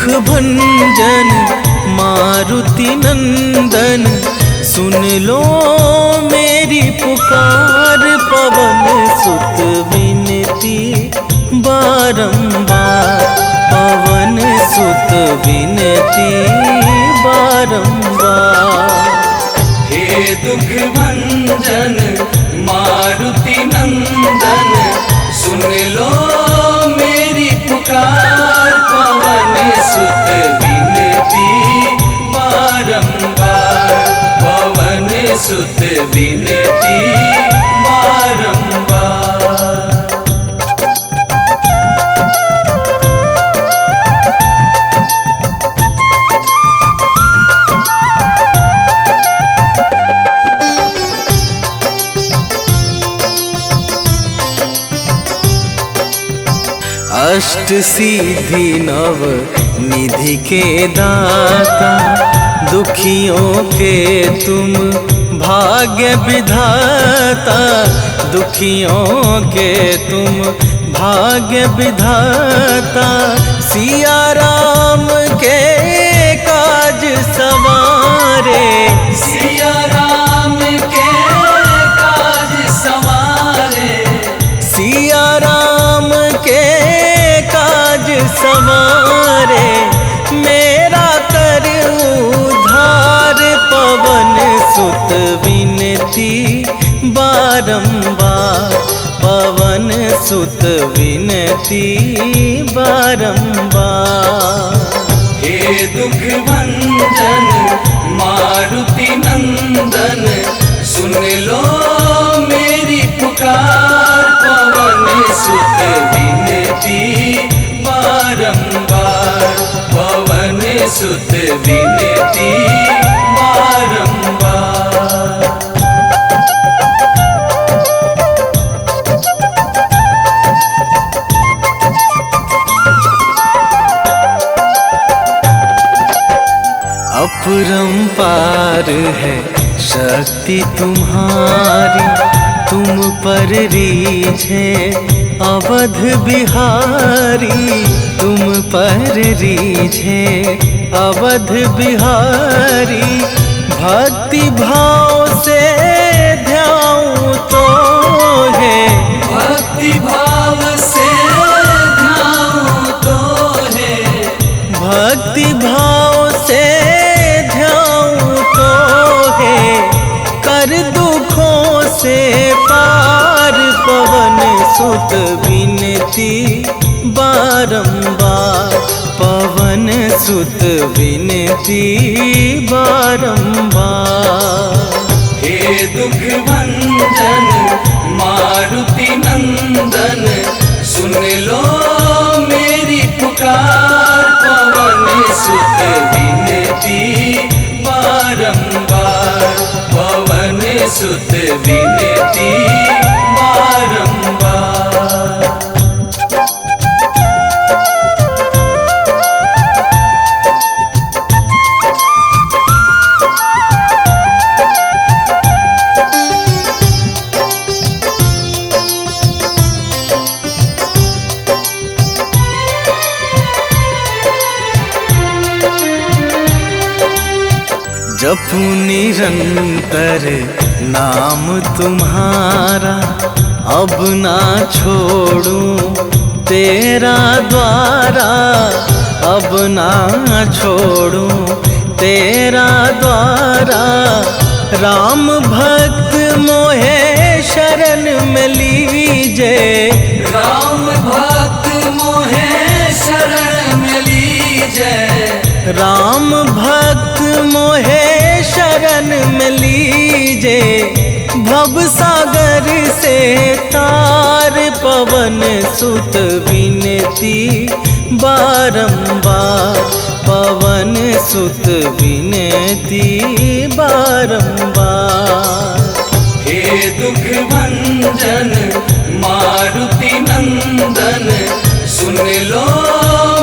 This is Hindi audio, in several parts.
भंजन मारुति नंदन, सुन लो मेरी पुकार। पवन सुत विनती बारंबार, पवन सुत विनती बारंबार। हे दुख भंजन मारुति नंदन, सुन लो मेरी पुकार। पवन सुत विनती बारंबार, पवन सुत विनती बारंबार। अष्ट सिद्धि नव निधि के दाता, दुखियों के तुम भाग्य विधाता। दुखियों के तुम भाग्य विधाता, सिया राम के काज सवारे। सिया राम के काज सवारे, सिया राम के काज सवारे। मेरा कर उद्धार, पवन सुत विनती बारंबार, पवन सुत विनती बारंबार। हे दुख भंजन मारुति नंदन, सुन लो मेरी पुकार। पवन सुत विनती बारंबार, पवन सुत विनती बारंबार। अपरंपार है शक्ति तुम्हारी, तुम पर रीझे अवध बिहारी। तुम पर रीझे अवध बिहारी, भक्ति भाव से ध्याऊं तो है। भक्ति भाव से ध्याऊं तो है, भक्ति भाव से ध्याऊं तो है। कर दुखों से पार, पवन सुत विनती बारंबार, पवन सुत विनती बारंबार। हे दुख भंजन मारुति नंदन, सुन लो मेरी पुकार। पवन सुत विनती बारंबार, पवन सुत विनती बारंबार। जपू निरंतर नाम तुम्हारा, अब ना छोड़ूं तेरा द्वारा। अब ना छोड़ूं तेरा द्वारा। राम भक्त मोहे शरण में लीजे, राम भक्त मोहे शरण में लीजे। राम भक्त मोहे शरण में लीजे। भव सागर से तार, पवन सुत विनती बारंबार, पवन सुत विनती बारंबार। हे दुख भंजन मारुति नंदन, सुन लो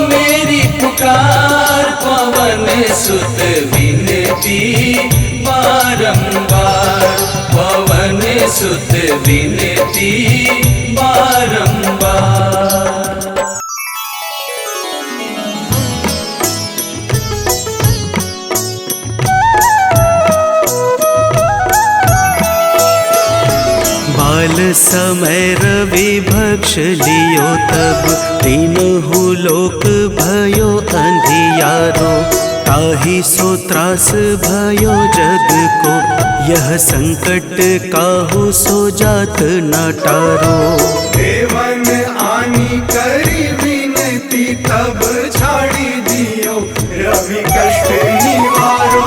मेरी पुकार। पवन सुत विनती बारंबार, पवन सुत विनती बारंबार। समय रवि भक्ष लियो तब तीनहु लोक भयो अंधियारो। ताहि सो त्रास भयो जग को यह संकट काहू सो जात न टारो। देवन आनी करी विनती तब छाड़ी दियो रवि कष्ट निवारो।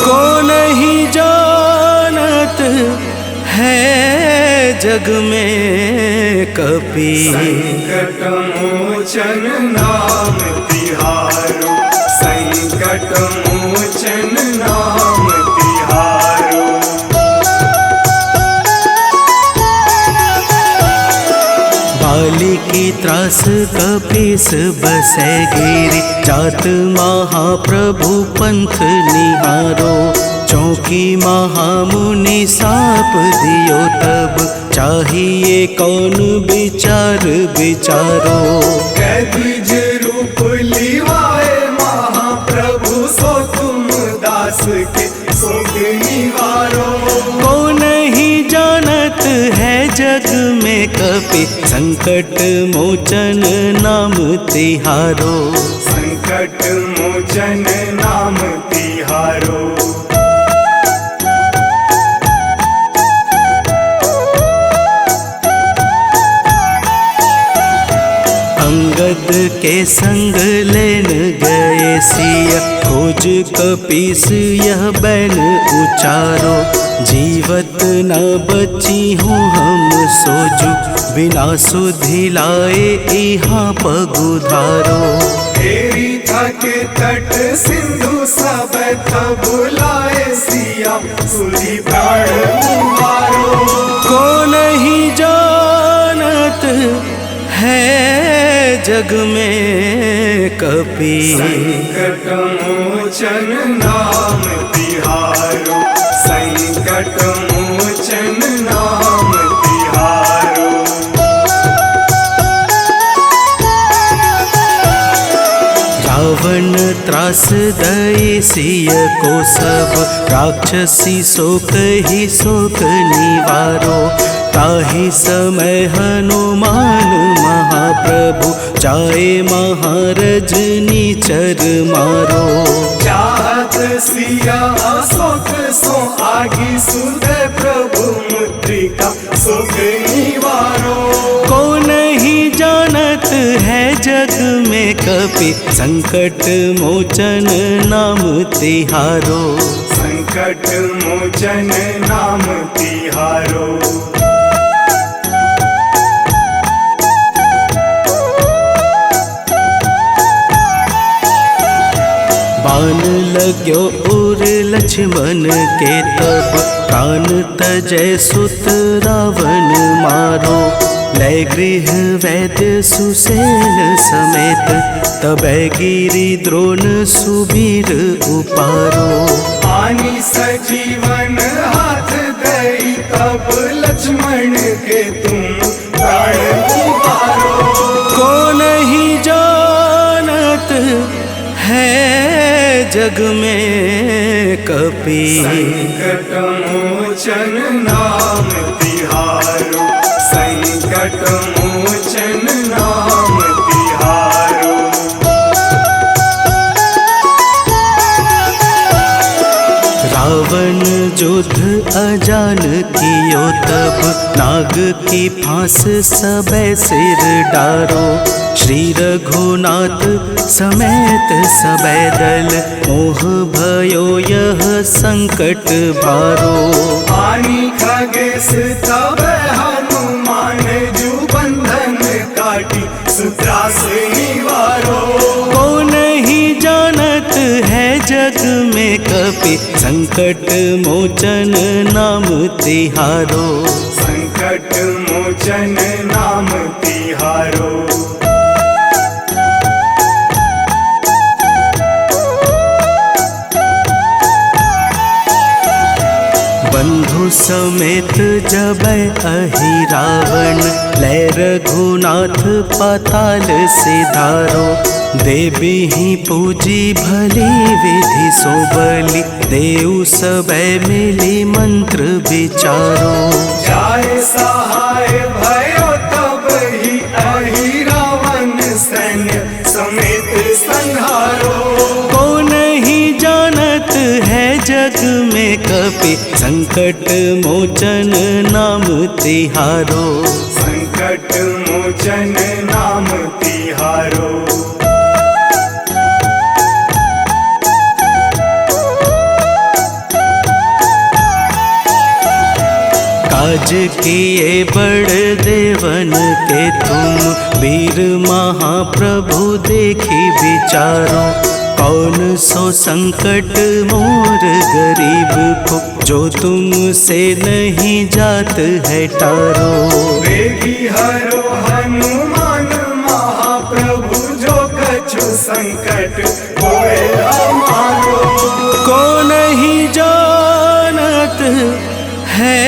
को नहीं जानत है जग में कपि संकट मोचन नाम तिहारो। संकट मोचन नाम तिहारो। बाली की त्रास कपीस बसै गिरि जात महाप्रभु पंथ निहारो। चौकी महामुनि साप दियो तब चाहिए कौन विचार विचारो। कैदिज रूप लिवाए महाप्रभु सो तुम दास के शोक निवारो। को नहीं जानत है जग में कपि संकट मोचन नाम तिहारो। संकट मोचन नाम तिहारो। अंगद के संग लेन गए सिया खोज कपीस यह बैन उचारो। जीवत न बची हूँ हम सोजू बिना सुधि लाए यहाँ पगुधारो। तेरी थके तट सिंधु सब तब लाए सिया सुधि प्राण उबारो। को नहीं जानत है जग में कपि संकट मोचन नाम तिहारो। संकट मोचन नाम तिहारो। रावण त्रास दई सिय को सब राक्षसी शोक ही शोक निवारो। ताहि समय हनुमान महाप्रभु जाए महारज नीचर मारो। चाहत सिया अशोक सो आगी सुदय प्रभु मुद्रिका शोक निवारो। को नहीं जानत है जग में कपि संकट मोचन नाम तिहारो। संकट मोचन नाम तिहारो। बाण लाग्यो उर लक्ष्मण के तब प्राण तजय सुत रावण मारो। लय गृह वैद्य सुसेन समेत तबै गिरि द्रोण सुबीर उपारो। आनी सजीवन हाथ दई तब लक्ष्मण के तुम प्राण उबारो। को नहीं जानत है जग में कपि संकट मोचन नाम तिहारो। संकट मोचन नाम तिहारो। रावण युद्ध अजान कियो तब नाग की फांस सबे सिर डारो। श्री रघुनाथ समेत सबे दल मोह भयो यह संकट भारो। आनी खगेश तब हनुमान जू बंधन काटी सुत्रास निवारो। को नहीं जानत है जग में कपि संकट मोचन नाम तिहारो। संकट मोचन नाम तिहारो। बंधु समेत जबै अहि रावण लय रघुनाथ पाताल सिधारो। देवी ही पूजी भली विधि सो बलि देऊ सबे मिली मंत्र विचारो। जाय सहाय भयो तब ही अहि रावण सैन्य समेत संहारो। कौन ही जानत है जग में कपि संकट मोचन नाम तिहारो। संकट मोचन नाम तिहारो। काज किए बड़ देवन के तुम वीर महाप्रभु देखी विचारो। कौन सो संकट मोर गरीब को जो तुमसे नहीं जात है टारो। वेगी हरो हनुमान महाप्रभु जो कछु संकट होए हमारो। को नहीं जानत है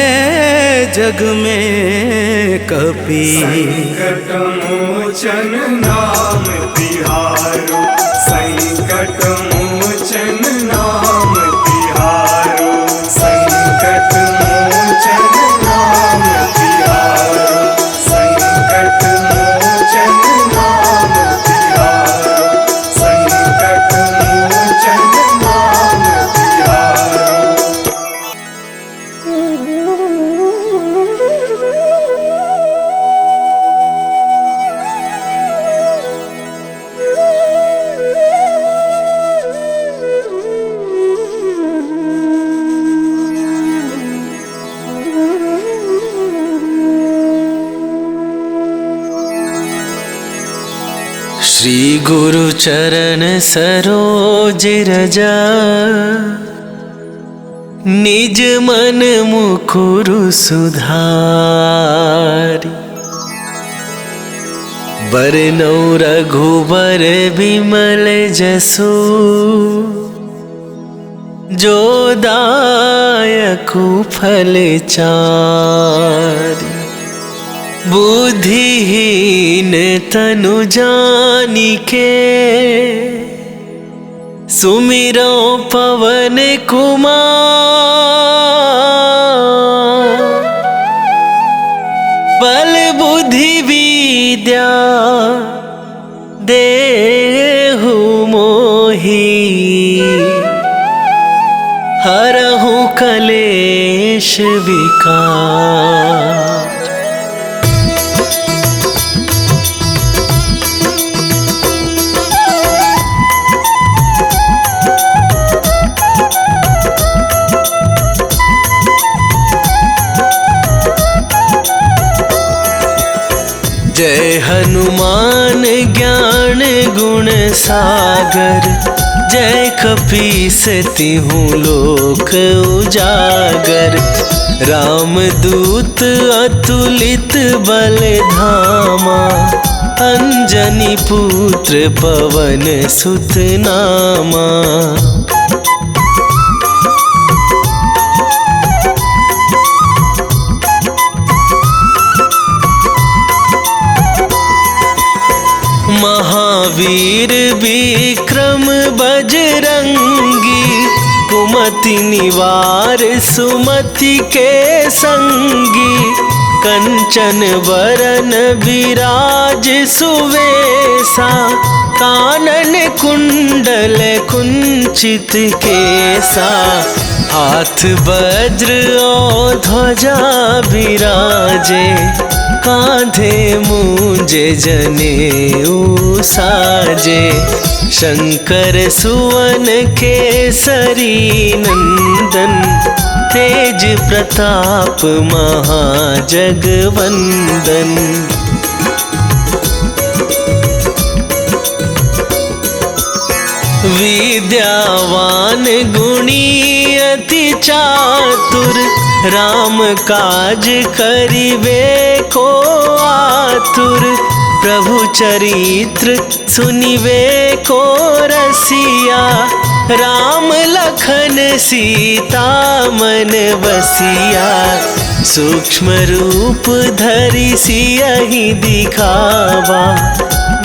जग में कपि संकट मोचन नाम तिहारो। संकट मोचन नाम तिहारो। संकट मोचन नाम तिहारो। संकट मोचन नाम तिहारो। संकट मोचन नाम तिहारो। श्री गुरु चरण सरोज रजा निज मन मुकुरु सुधारी। बरनौ रघुबर बिमल जसु जो दायकु फल चारि। बुद्धिहीन तनु जानिके सुमिरो पवन कुमार। बल बुद्धि विद्या देहु मोहि हरहु कलेश विकार। जय हनुमान ज्ञान गुण सागर। जय कपीस तिहु लोक उजागर। रामदूत अतुलित बल धामा। अंजनी पुत्र पवन सुत नामा। महावीर विक्रम बजरंगी। कुमति निवार सुमति के संगी। कंचन बरन विराज सुवेसा। कानन कुंडल कुंचित केसा। हाथ वज्र और ध्वजा विराजे। कांधे मूंजे जनेऊ साजे। शंकर सुवन केसरी नंदन। तेज प्रताप महाजगवंदन। विद्यावान गुणी अति चातुर। राम काज करिबे को आतुर। प्रभु चरित्र सुनिबे को रसिया। राम लखन सीता मन बसिया। सूक्ष्म रूप धरि सियहि दिखावा।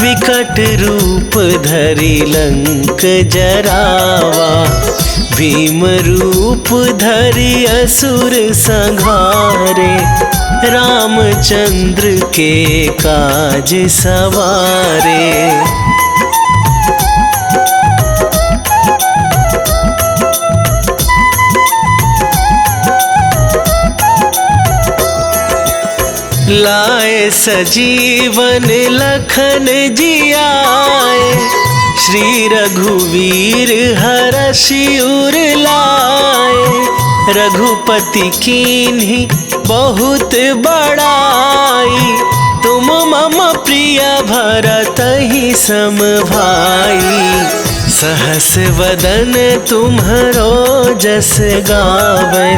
विकट रूप धरि लंक जरावा। भीम रूप धरि असुर संहारे, रामचंद्र के काज सवारे। लाए सजीवन लखन जियाए, श्री रघुवीर हरषि उर लाए। रघुपति कीन्ही बहुत बड़ाई, तुम मम प्रिय भरतहि सम भाई। सहस वदन तुम्हरो जस गावे,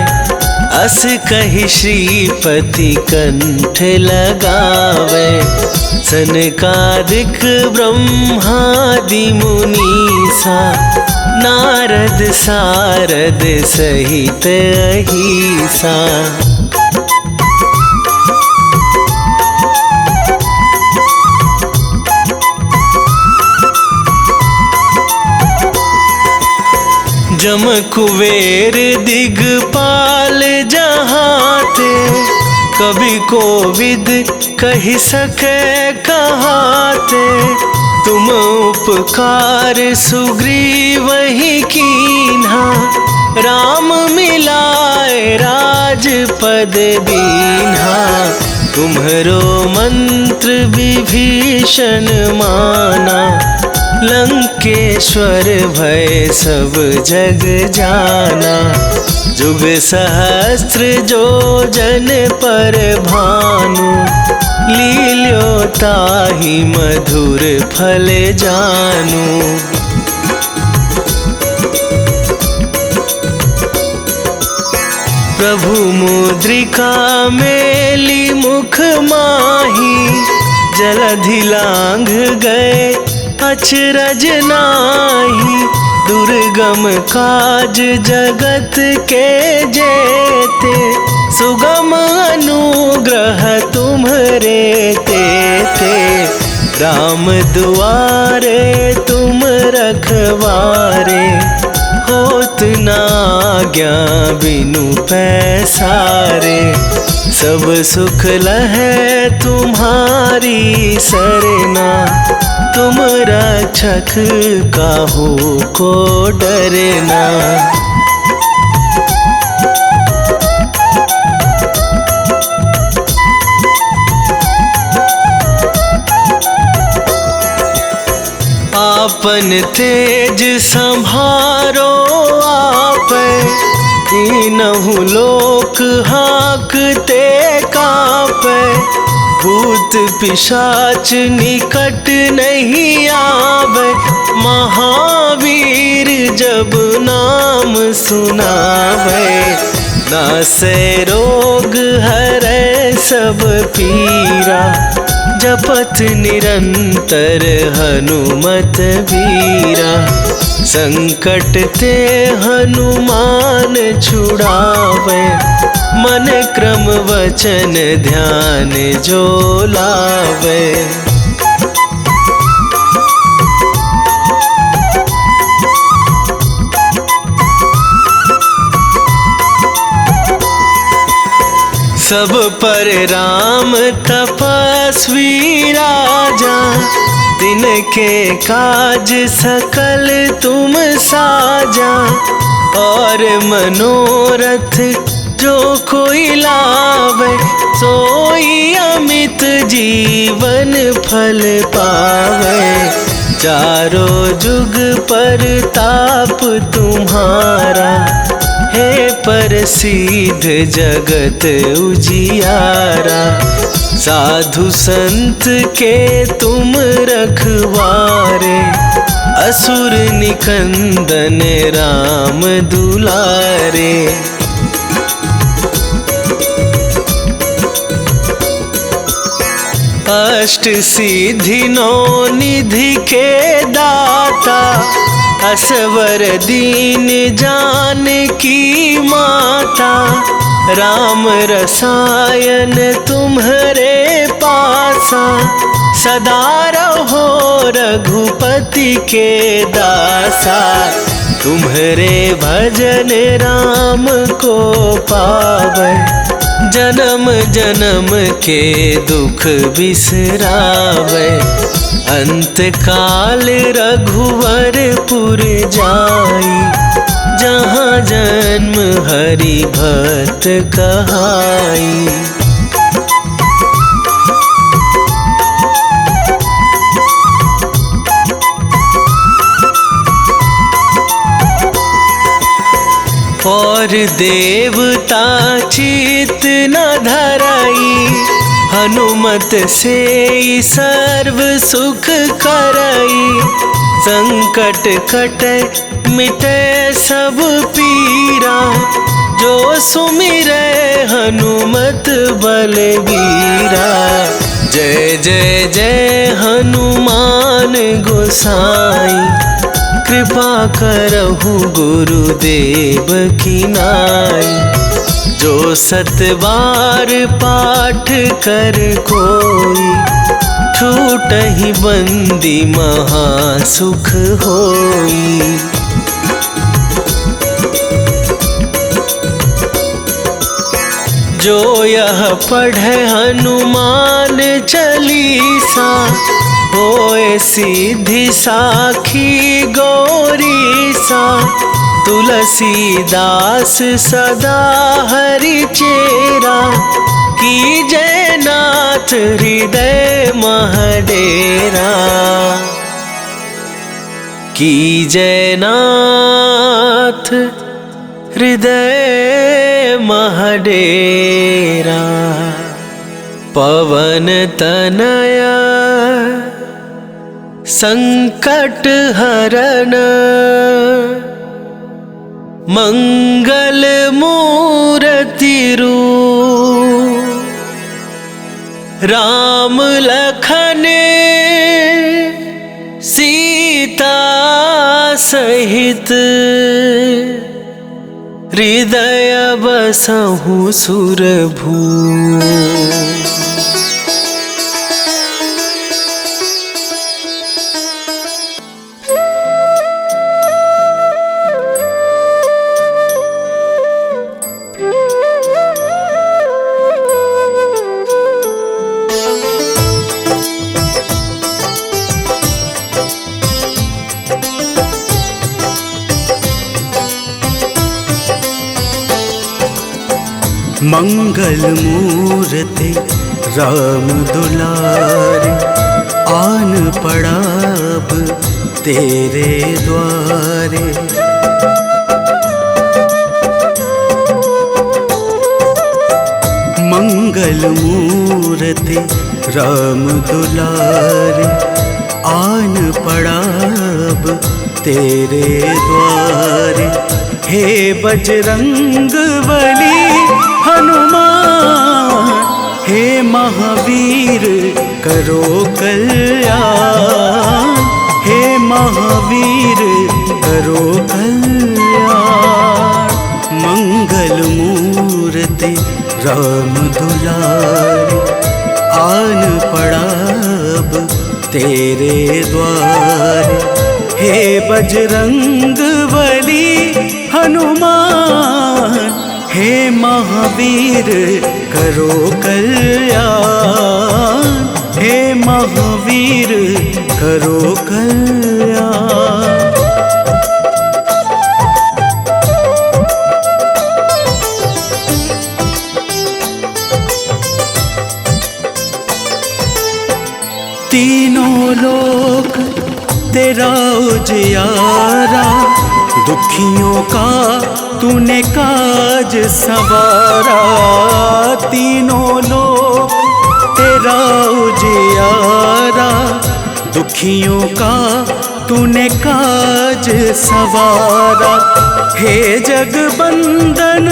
अस कहि श्रीपति कंठ लगावे। सनकादिक ब्रह्मादि मुनीसा, नारद सारद सहित अहिसा। जम कुबेर दिगपाल जहाते, कभी कोविद कहि सके कहाते। तुम उपकार सुग्रीवहि कीन्हा, राम मिलाए राजपद दीन्हा। तुम्हरो मंत्र विभीषण माना, लंकेश्वर भय सब जग जाना। जुग सहस्त्र जो जन पर भानु, लील्यो ताहि मधुर फल जानू। प्रभु मुद्रिका मेली मुख माही, जलधि लांघ गए अचरज नाही। दुर्गम काज जगत के जेते, सुगम अनुग्रह तुम्हरे तेते। राम दुआरे तुम रखवारे, होत न आज्ञा बिनु पैसारे। सब सुख लहै तुम्हारी सरना, तुम रक्षक काहू को डरना। आपन तेज संभारो आपै, तीनहु लोक हाकते कापै। भूत पिशाच निकट नहीं आवे, महावीर जब नाम सुनावे। नासै रोग हरै सब पीरा, जपत निरंतर हनुमत बीरा। संकट ते हनुमान छुड़ावे, मन क्रम वचन ध्यान जो लावे। सब पर राम तपस्वी राजा, तिनके काज सकल तुम साजा। और मनोरथ जो कोई लावे, सोई अमित जीवन फल पावे। चारों जुग पर ताप तुम्हारा, हे प्रसिद्ध जगत उजियारा। साधु संत के तुम रखवारे, असुर निकंदन राम दुलारे। अष्ट सिद्धि नौ निधि के दाता, असवर दीन जानकी माता। राम रसायन तुम्हरे पास, निवासा सदा रहो रघुपति के दासा। तुम्हारे भजन राम को पावे, जन्म जन्म के दुख बिसरावे। अंत काल रघुवरपुर जाई, जहाँ जन्म हरि भक्त कहाई। और देवता चित न धराई, हनुमत से सर्व सुख करई। संकट कटे मिटे सब पीरा, जो सुमिरै हनुमत बलबीरा। जय जय जय हनुमान गोसाई, कृपा करहु गुरुदेव की नाई। जो सत बार पाठ कर कोई, छूटहि बंदी महासुख होई। जो यह पढ़े हनुमान चालीसा, होए सिद्धि साखी गौरीसा। तुलसीदास सदा हरि चेरा, कीजय नाथ हृदय महडेरा। कीजय नाथ हृदय महडेरा। पवन तनया संकट हरण, मंगल मूर्ति रूप। राम लखन सीता सहित, हृदय बसहु सुरभूप। मंगल मूर्ति राम दुलारे, आन पड़ा अब तेरे द्वारे। मंगल मूर्ति राम दुलारे, आन पड़ा अब तेरे द्वारे। हे बजरंग बली हनुमान, हे महावीर करो कल्याण। हे महावीर करो कल्याण। मंगल मूर्ति राम दुलारे, आन पड़ा अब तेरे द्वारे। हे बजरंग बली हनुमान, हे महावीर करो कल्याण। हे महावीर करो कल्याण। तीनों लोक तेरा उजियारा, दुखियों का तूने काज संवारा। तीनों लोक तेरा उजियारा, दुखियों का तूने काज संवारा। हे जगबंदन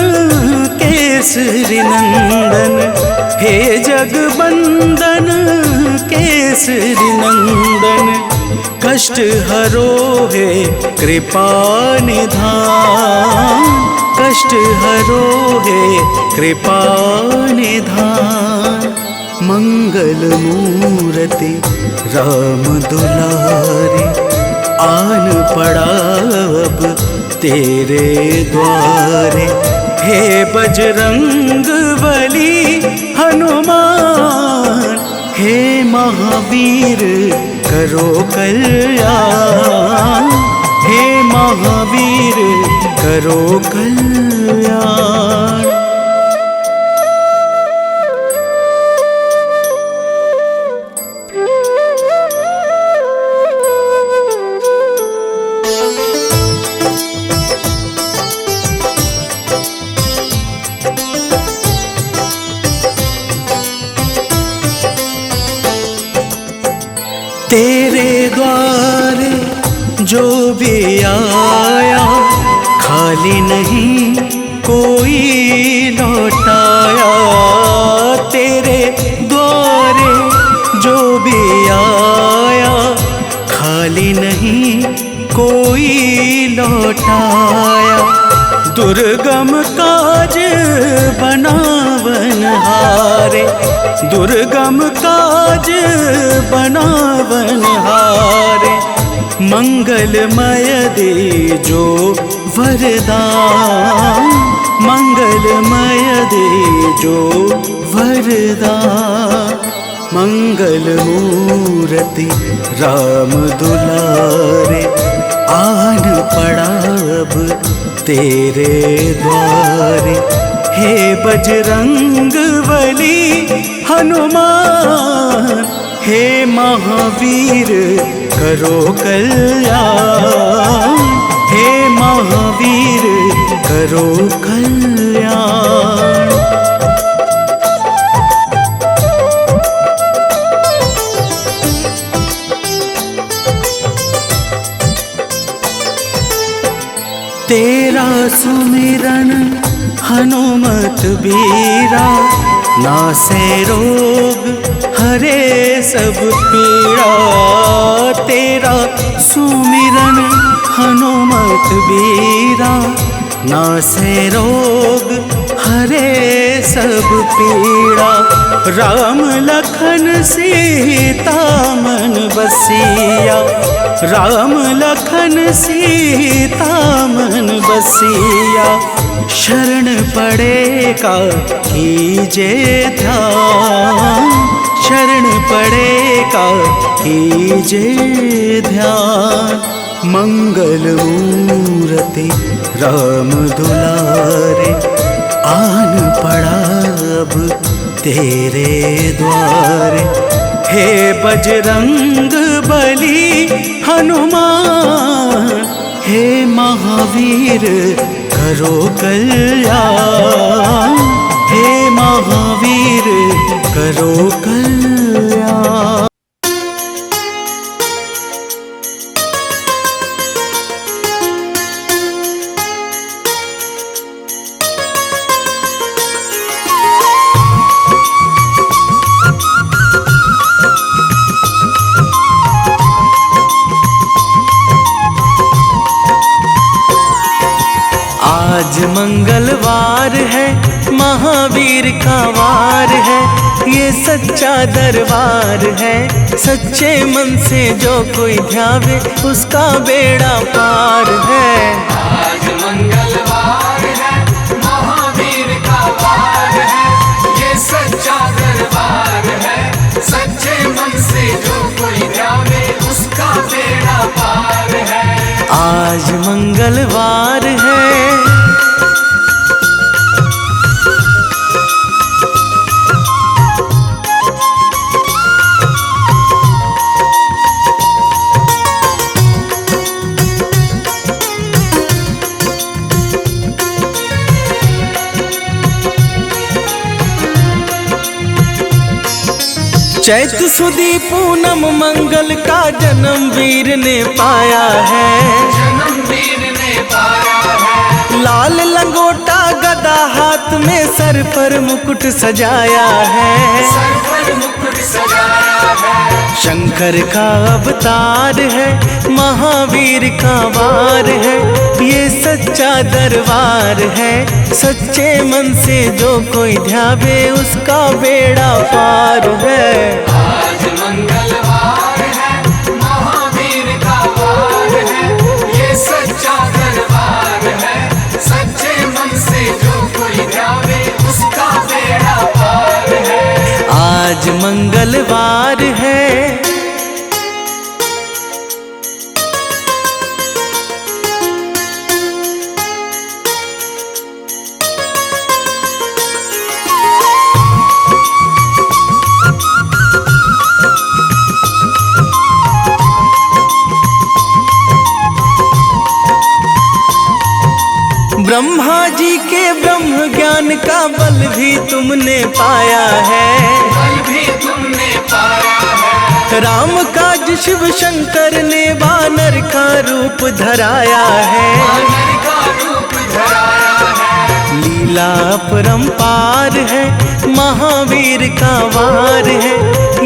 केसरी नंदन, हे जगबंदन केसरी नंदन। कष्ट हरो है कृपा निधान, कष्ट हरो है कृपा निधान। मंगल मूर्ति राम दुलारे, आन पड़ा अब तेरे द्वारे। हे बजरंग बली हनुमान, हे महावीर करो कल्याण, हे महावीर करो कल्याण। तेरे द्वारे जो भी आया, खाली नहीं कोई लौटाया। तेरे द्वारे जो भी आया, खाली नहीं कोई लौटाया। दुर्गम काज बनावन हारे, दुर्गम काज बनावन हारे। मंगलमय दे जो वरदान, मंगलमय दे जो वरदान। मंगल मूर्ति राम दुलारे, आन पड़ा अब तेरे द्वारे। हे बजरंग बली हनुमान, हे महावीर करो कल्याण, हे महावीर करो कल्याण। तेरा सुमिरन हनुमत बीरा, नासे रोग हरे सब पीड़ा। तेरा सुमिरन हनुमत बीरा, नासे रोग हरे सब पीड़ा। राम लखन सीता मन बसिया, राम लखन सीता मन बसिया। शरण पड़ेगा कीजे ध्यान, शरण पड़ेगा कीजे ध्यान। मंगल मूर्ति राम दुलारे, आन पड़ा अब तेरे द्वारे। हे बजरंग बली हनुमान, हे महावीर करो कल्याण, हे महावीर करो कल्याण। आज मंगलवार है, महावीर का वार है। ये सच्चा दरबार है, सच्चे मन से जो कोई ध्यावे उसका बेड़ा पार है। आज मंगलवार है, महावीर का वार है। ये सच्चा दरबार है, सच्चे मन से जो कोई ध्यावे उसका बेड़ा पार है। आज मंगलवार है, चैत सुदी पूनम मंगल का जन्म वीर ने पाया है, जन्म वीर ने पाया है। लाल लंगोटा गदा हाथ में सर पर मुकुट सजाया है। सर पर मुकुट सजाया है। शंकर का अवतार है, महावीर का वार है, ये सच्चा दरबार है। सच्चे मन से जो कोई ध्यावे उसका बेड़ा पार है। आज मंगलवार है, महावीर का वार है, ये सच्चा दरबार है। सच्चे मन से जो कोई ध्यावे उसका बेड़ा पार है। आज मंगलवार है। ब्रह्मा जी के ब्रह्म ज्ञान का बल भी तुमने पाया है। बल भी तुमने पाया है। राम काज शिव शंकर ने वानर का रूप धराया है। वानर का रूप धराया है। लीला अपरंपार है, महावीर का वार है,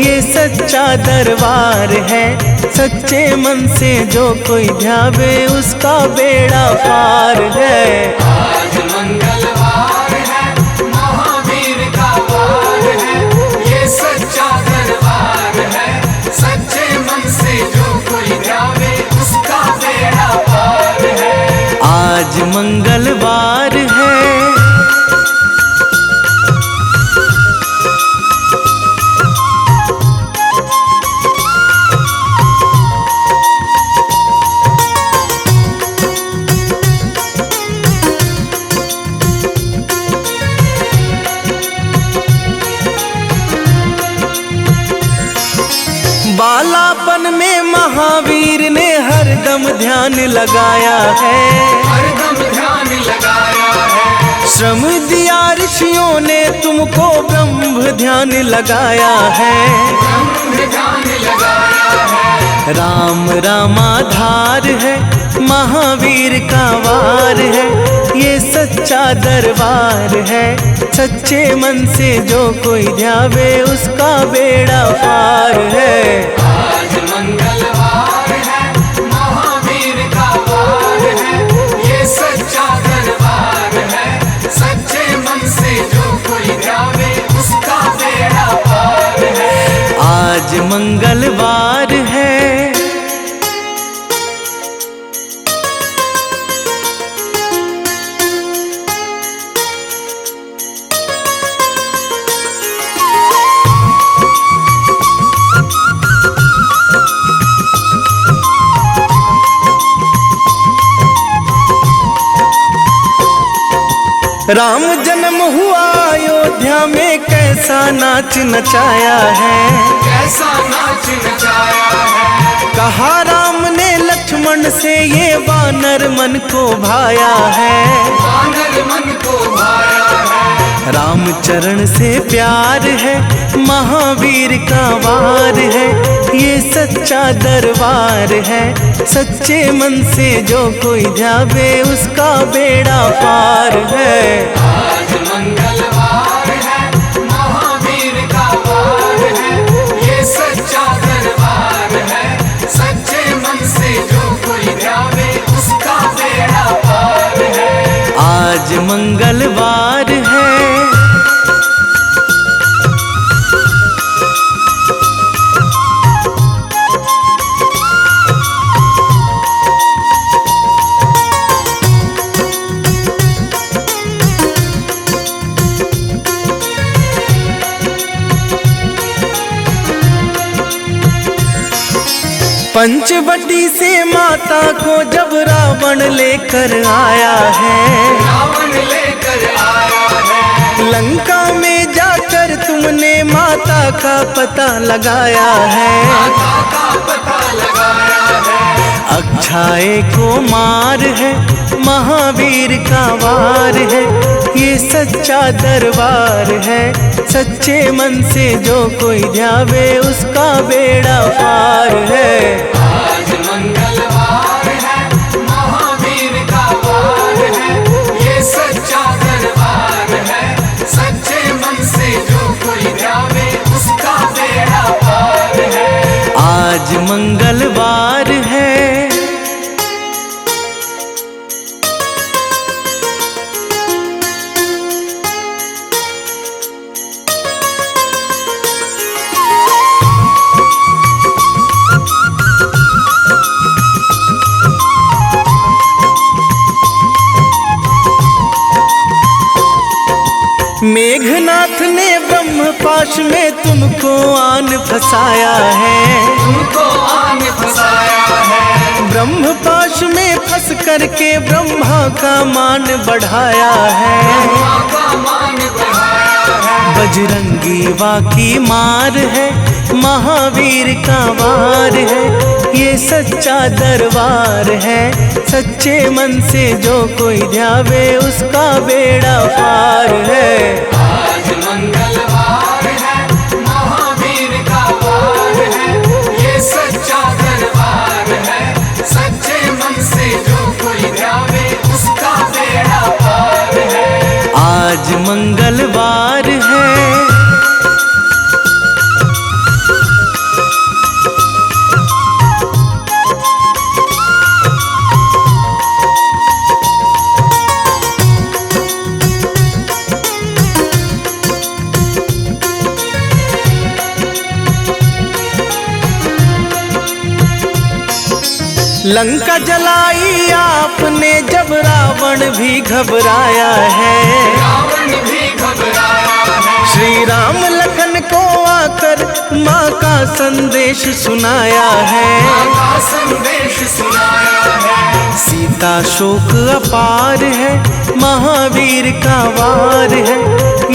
ये सच्चा दरबार है। सच्चे मन से जो कोई ध्यावे उसका बेड़ा पार है। आज मंगलवार है, महावीर का वार है, ये सच्चा दरबार है। सच्चे मन से जो कोई ध्यावे उसका बेड़ा पार है। आज मंगलवार है। बालापन में महावीर ने हरदम ध्यान लगाया है। हरदम ध्यान लगाया है। श्रम दिया ऋषियों ने तुमको, ब्रह्म ध्यान लगाया है। ब्रह्म ध्यान लगाया है। राम रामाधार है, महावीर का वार है, ये सच्चा दरबार है। सच्चे मन से जो कोई ध्यावे उसका बेड़ा पार है। आज मंगलवार है, महावीर का वार है, ये सच्चा दरबार है। सच्चे मन से जो कोई ध्यावे उसका बेड़ा पार है। आज मंगलवार है। राम जन्म हुआ अयोध्या में, कैसा नाच नचाया है। कैसा नाच नचाया है। कहा राम ने लक्ष्मण से, ये वानर मन को भाया है। वानर मन को भाया है। राम चरण से प्यार है, महावीर का वार है, ये सच्चा दरबार है। सच्चे मन से जो कोई ध्यावे उसका बेड़ा पार है। आज मंगलवार है, महावीर का वार है, ये सच्चा दरबार है। सच्चे मन से जो कोई ध्यावे उसका बेड़ा पार है। आज मंगलवार है। पंचवटी से माता को जब रावण लेकर आया है। रावण लेकर आया है। लंका में जाकर तुमने माता का पता लगाया है। माता का पता लगाया है। अक्षय को मार है, महावीर का वार है, ये सच्चा दरबार है। सच्चे मन से जो कोई ध्यावे उसका बेड़ा पार है। आज मंगलवार है, महावीर का वार है, ये सच्चा दरबार मेघनाथ ने ब्रह्मपाश में तुमको आन फंसाया है, तुमको आन फंसाया है। ब्रह्मपाश में फंस करके ब्रह्मा का मान बढ़ाया है। ब्रह्मा का मान बढ़ाया है। बजरंगी वाकी मार है, महावीर का वार है, ये सच्चा दरबार है। सच्चे मन से जो कोई ध्यावे उसका बेड़ा पार है। आज मंगलवार है, महावीर का वार है, ये सच्चा दरबार है। सच्चे मन से जो कोई ध्यावे उसका बेड़ा पार है। आज मंगलवार है। लंका जलाई आपने जब रावण भी घबराया है। रावण भी घबराया है। श्री राम लखन को आकर माँ का संदेश सुनाया है। माँ का संदेश सुनाया है। सीता शोक अपार है, महावीर का वार है,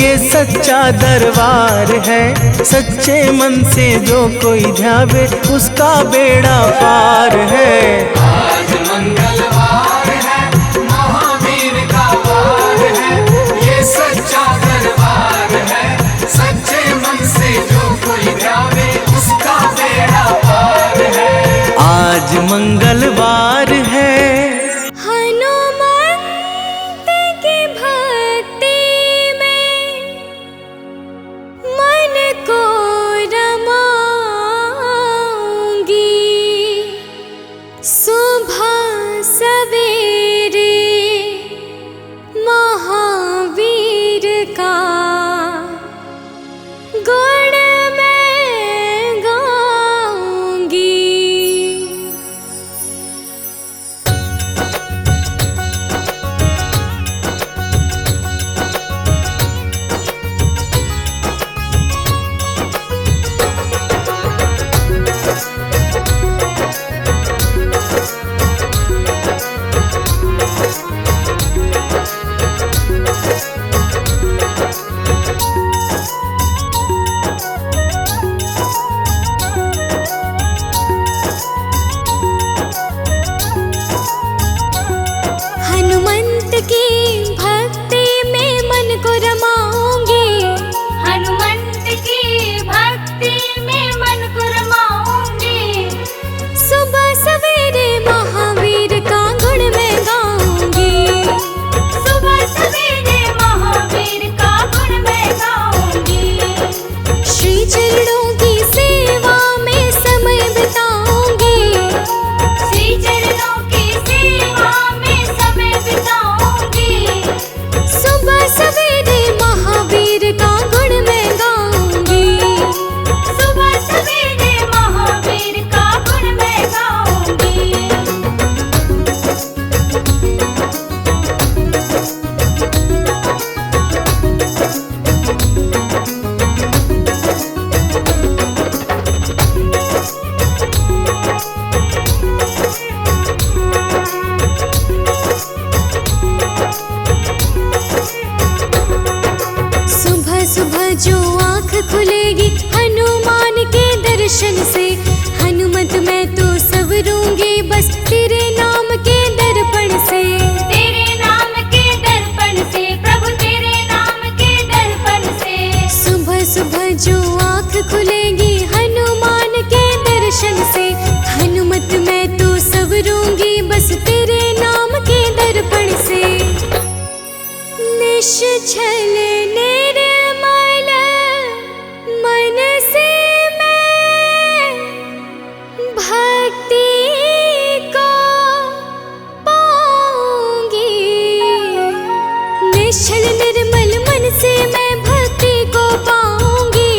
ये सच्चा दरबार है। सच्चे मन से जो कोई ध्यावे उसका बेड़ा पार है। आज मंगलवार है, महावीर का वार है, ये सच्चा दरबार है। सच्चे मन से जो कोई ध्यावे उसका बेड़ा पार है। आज मंगलवार है। हनुमंत की भक्ति में मन को रमाऊंगी, सुबह सवेरे महावीर का गुण मैं गाऊंगी। हनुमंत की भक्ति में मन को रमाऊंगी, हनुमंत की भक्ति में मन को रमाऊंगी। सुबह सवेरे महावीर का गुण मैं गाऊंगी, सुबह सवेरे महावीर का गुण मैं गाऊंगी। श्री चरणों की सेवा में समय बिताऊंगी, श्री चरणों की सेवा में समय बिताऊंगी। सुबह सवेरे महावीर का गुण मैं गाऊंगी, सुबह सवेरे महावीर का गुण मैं गाऊंगी। सुबह सुबह जो आँख खुलेगी हनुमान के दर्शन से, हनुमत मैं तो संवरूंगी बस तेरे नाम के दर्पण से, तेरे नाम के दर्पण से, प्रभु तेरे नाम के दर्पण से। सुबह सुबह जो आँख खुलेगी हनुमान के दर्शन से, हनुमत मैं तो संवरूंगी बस तेरे नाम के दर्पण से। निश्चल निर्मल मन से मैं भक्ति को पाऊंगी, निश्चल निर्मल मन से मैं भक्ति को पाऊंगी,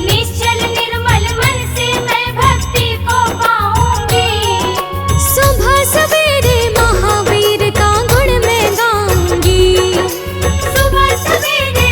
निश्चल निर्मल मन से मैं भक्ति को पाऊंगी। सुबह सवेरे महावीर का गुण मैं गाऊंगी, सुबह सवेरे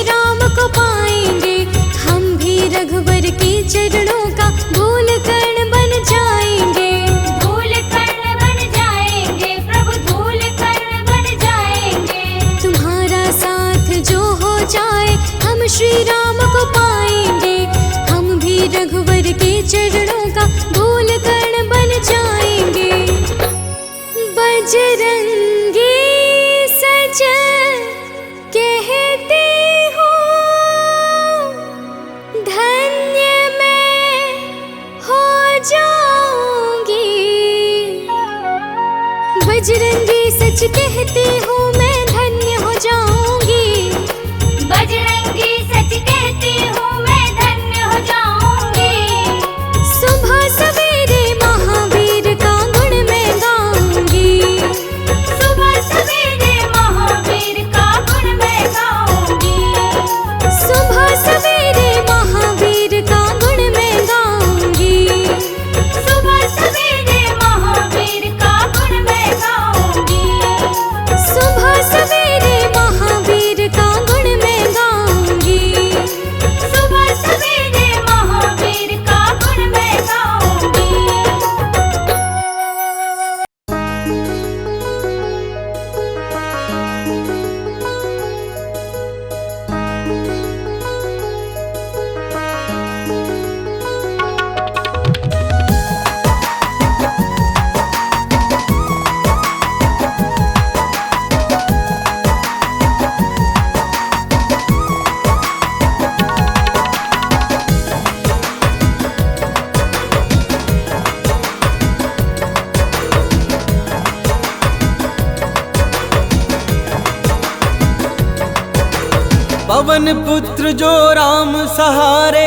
राम को पाएंगे। हम भी रघुवर के चरणों का धूल कण बन जाएंगे। धूल कण बन जाएंगे प्रभु, धूल कण बन जाएंगे। तुम्हारा साथ जो हो जाए हम श्री राम को पाएंगे। हम भी रघुवर के चरणों का धूल कण बन जाएंगे। बजरंगी सज कहते हो धन्य मैं हो जाऊंगी। बजरंगी सच कहती हूँ मैं धन्य हो जाऊंगी। बजरंगी सच कहती हूँ मैं धन्य हो जाऊंगी। सुबह सवेरे महावीर का गुण मैं गाऊंगी। सुबह सवेरे महावीर का गुण मैं गाऊंगी। सुबह सवेरे महावीर का गुण मैं गाऊंगी। सुबह सवेरे महावीर का गुण मैं गाऊंगी। सुबह सवेरे महावीर का गुण मैं गाऊंगी। सुबह सवेरे महावीर का गुण मैं गाऊंगी। पवन पुत्र जो राम सहारे,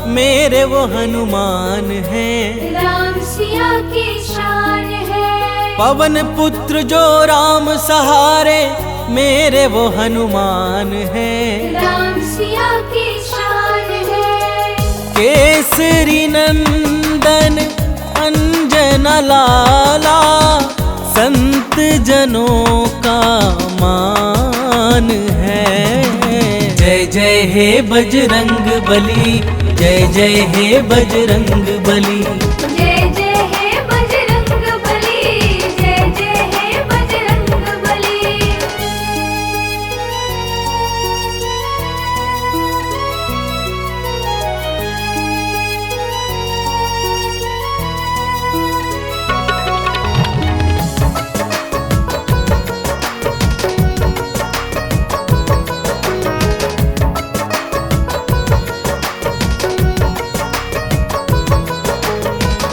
मेरे वो हनुमान हैं। राम सिया की शान है। पवन पुत्र जो राम सहारे, मेरे वो हनुमान हैं। राम सिया की शान है। केसरी नंदन अंजन लाला, संत जनों का मान है। जय जय हे बजरंग बली, जय जय हे बजरंग बली। जय जय हे बजरंग बली, जय जय हे बजरंग बली।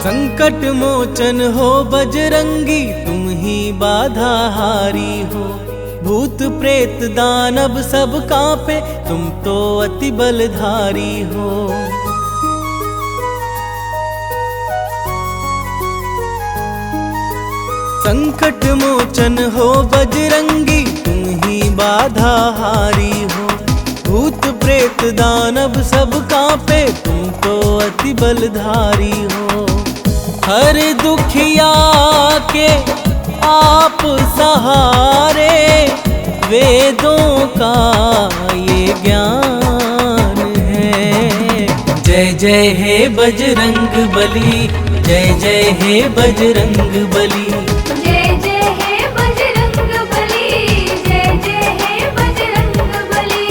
संकट मोचन हो बजरंगी, तुम ही बाधा हारी हो। भूत प्रेत दानव सब कांपे, तुम तो अति बलधारी हो। संकट मोचन हो बजरंगी, तुम ही बाधा हारी हो। भूत प्रेत दानव सब कांपे, तुम तो अति बलधारी हो। हर दुखिया के आप सहारे, वेदों का ये ज्ञान है। जय जय हे बजरंग बली, जय जय हे बजरंग बली। जय जय हे बजरंग बली, जय जय हे बजरंग बली।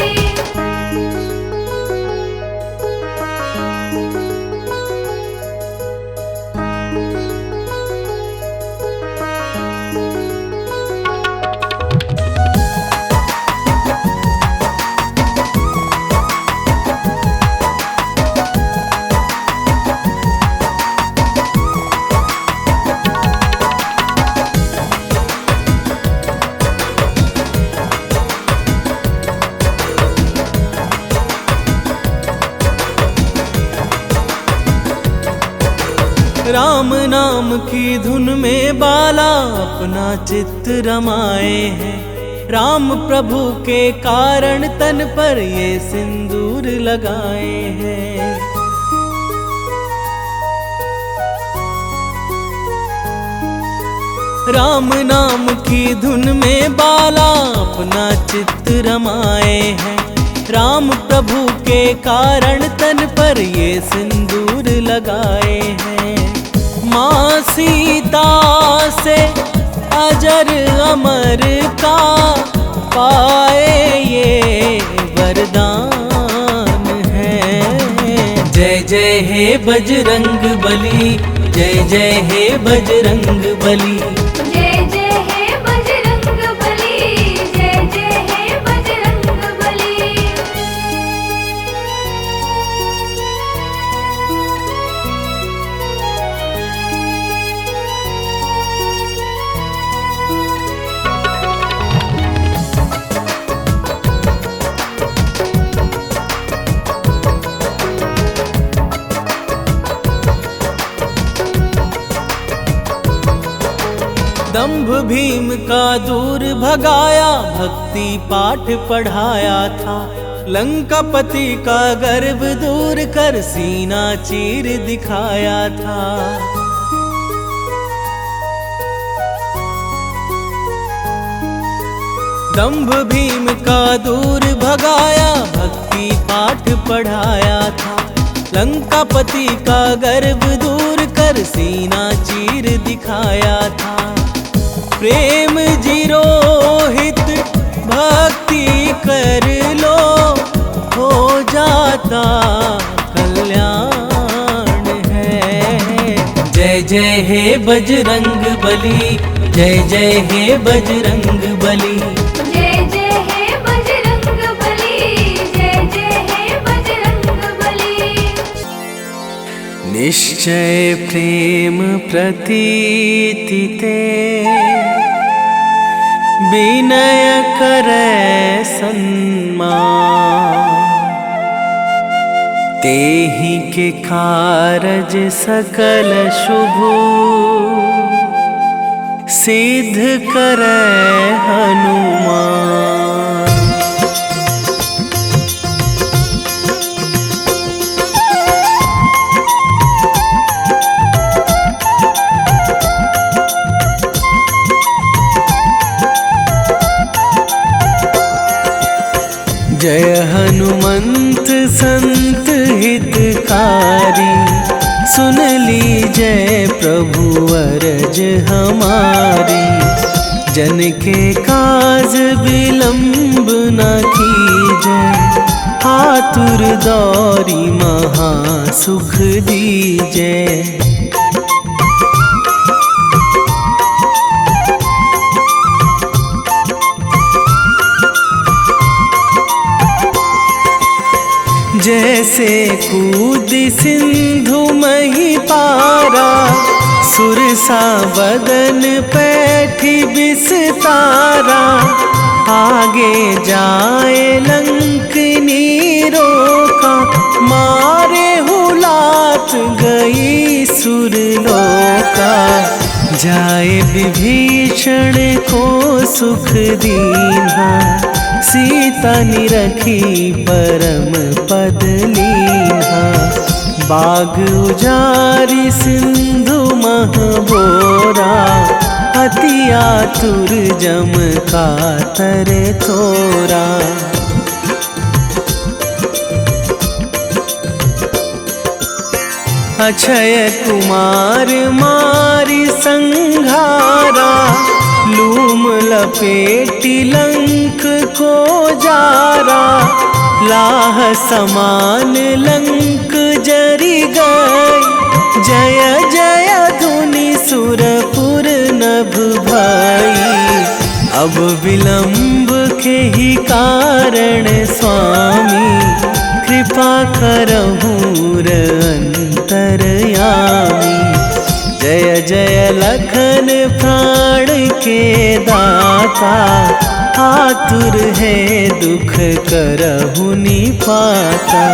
राम नाम की धुन में बाला अपना चित्त रमाए हैं। राम प्रभु के कारण तन पर ये सिंदूर लगाए हैं। राम नाम की धुन में बाला अपना चित्त रमाए हैं। राम प्रभु के कारण तन पर ये सिंदूर लगाए हैं। माँ सीता से अजर अमर का पाए ये वरदान है। जय जय हे बजरंग बली, जय जय हे बजरंग बली। जय जय हे बजरंग बली, जय जय हे बजरंग बली। दंभ भीम का दूर भगाया, भक्ति पाठ पढ़ाया था। लंकापति का गर्व दूर कर सीना चीर दिखाया था। दंभ भीम का दूर भगाया, भक्ति पाठ पढ़ाया था। लंकापति का गर्व दूर कर सीना चीर दिखाया था। प्रेम जीरोहित भक्ति कर लो, हो जाता कल्याण है। जय जय हे बजरंग बली, जय जय हे बजरंग बली। जय जय हे बजरंग बली, जय जय हे बजरंग बली। निश्चय प्रेम प्रतीति ते, विनय करे सन्मान। तेहि के कारज सकल शुभ, सिद्ध करे हनुमान। जय हनुमंत संत हितकारी, सुन लीजय प्रभु अरज हमारी। जन के काज विलंब न कीजय, आतुर दौरी महा सुख दीजय। जैसे कूद सिंधु मही पारा, सुरसा बदन पैठी बिस्तारा। आगे जाए लंकनी रोका, मारे हुलात गई सुरलोका। जाए विभीषण को सुख दीन्हा, सीता निरखी परम पद लीन्हा। बाग उजारी सिंधु महबोरा, अति आतुर जम कातर तोरा। अक्षय कुमार मारी संघारा, लूम लपेटी लंक को जारा। लाह समान लंक जरी गई, जय जय धुनि सुरपुर नभ भई। अब विलंब के ही कारण स्वामी, कृपा करहु अंतरयामी। जय जय लखन प्राण के दाता, आतुर है दुख करहु निपाता।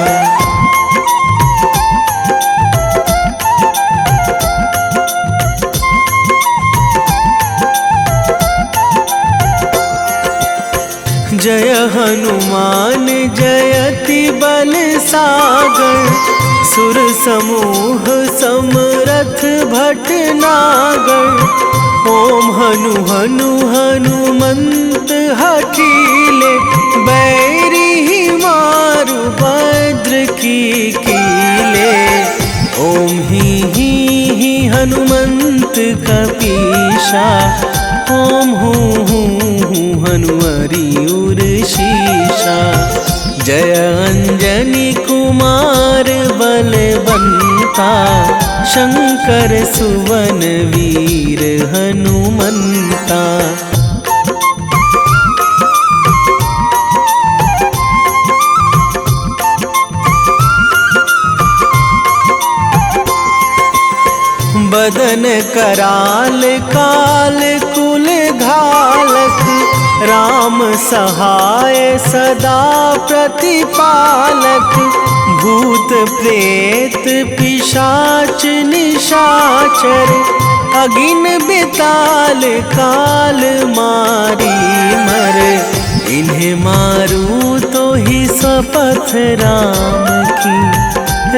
जय हनुमान जयति बल सागर, सुर समूह समरथ भटनागर। ओम हनु हनु हनुमंत हठीले, बैरी मारु वज्र की कीले। ओम ही हनुमंत कपीशा, ओम हूँ हनुमरी उर शीशा। जय अंजनी कुमार बलवंता, शंकर सुवन वीर हनुमंता। बदन कराल काल कुल घालक, राम सहाय सदा प्रतिपालक। भूत प्रेत पिशाच निशाचर, अगिन बिताल काल मारी मर। इन्हें मारूं तो ही शपथ राम की,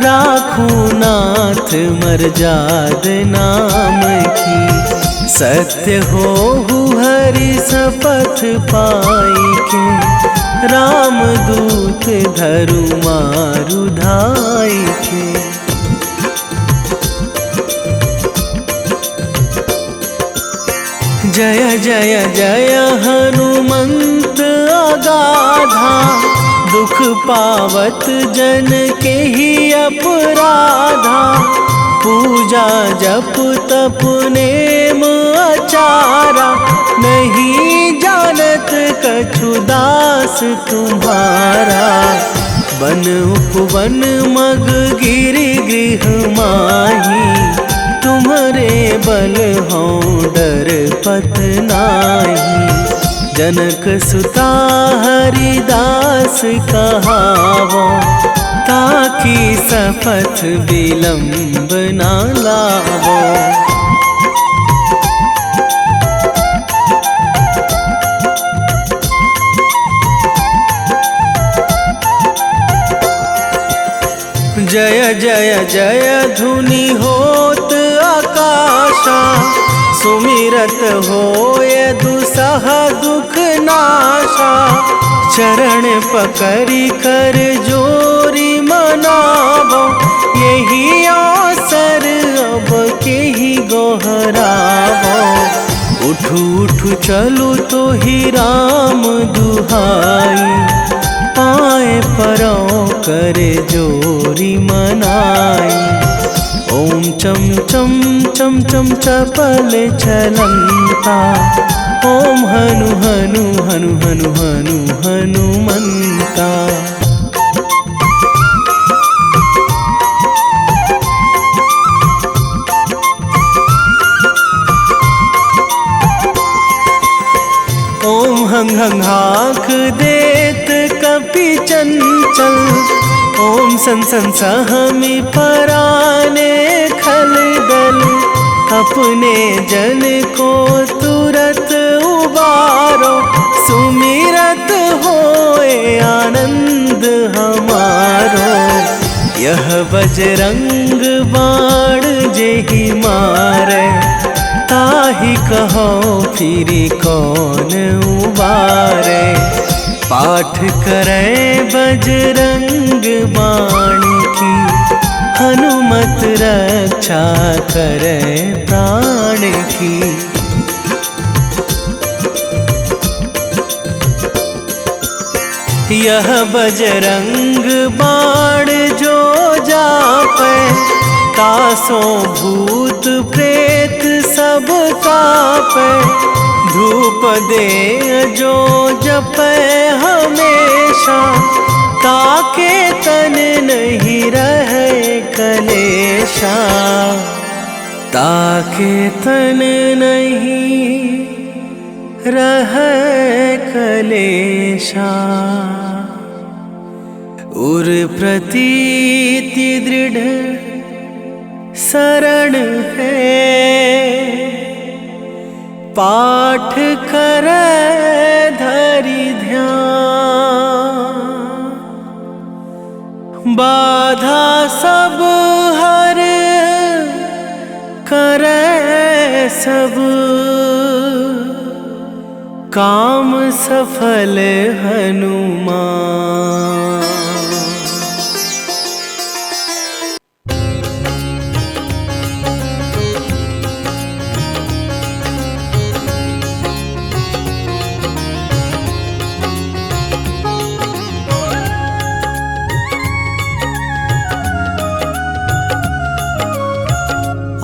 राखूं नाथ मर्याद नाम की। सत्य हो हरि शपथ पाई के, राम दूत धरु मारु धाई के। जय जय जय हनुमंत अगाधा, दुख पावत जन के ही अपराधा। पूजा जप तप नेम आचारा, नहीं जानत कछु दास तुम्हारा। बन उपवन मग गिरि गृह माही, तुम्हारे बल हो डर पत नाही। जनक सुता हरिदास कहावो, ताकि शपथ विलंब ना लावो। जय जय जय धुनि होत आकाशा, सुमिरत होय दुसह दुख नाशा। चरण पकड़ी कर जोरी मनावो, यही अवसर अब के ही गोहरावो। उठू उठू चलू तो ही राम दुहाई, पाए परों करे जोरी मनाई। ओम चम चम चम चम चपल चलंता, ओम हनु हनु हनु हनु हनु हनुमंता। ओम हंग हंग हाक देत कपि चंचल, ओम सन सन सहमी पराने खल दल। अपने जन को तुरत उबारो, सुमिरत होए आनंद हमारो। यह बजरंग बाण जेहि मारे, ताहि कहो फिरी कौन उबारे। पाठ करें बजरंग बाण की, हनुमत रक्षा करें प्राण की। यह बजरंग बाण जो जापे, तासों भूत प्रेत सब कापे। धूप दे जो जपे हमेशा, ताके तन नहीं रहे कलेशा। ताके तन नहीं रहे कलेशा। उर प्रतीति दृढ़ शरण है, पाठ करे धरि ध्यान। बाधा सब हर करे सब, काम सफल हनुमान।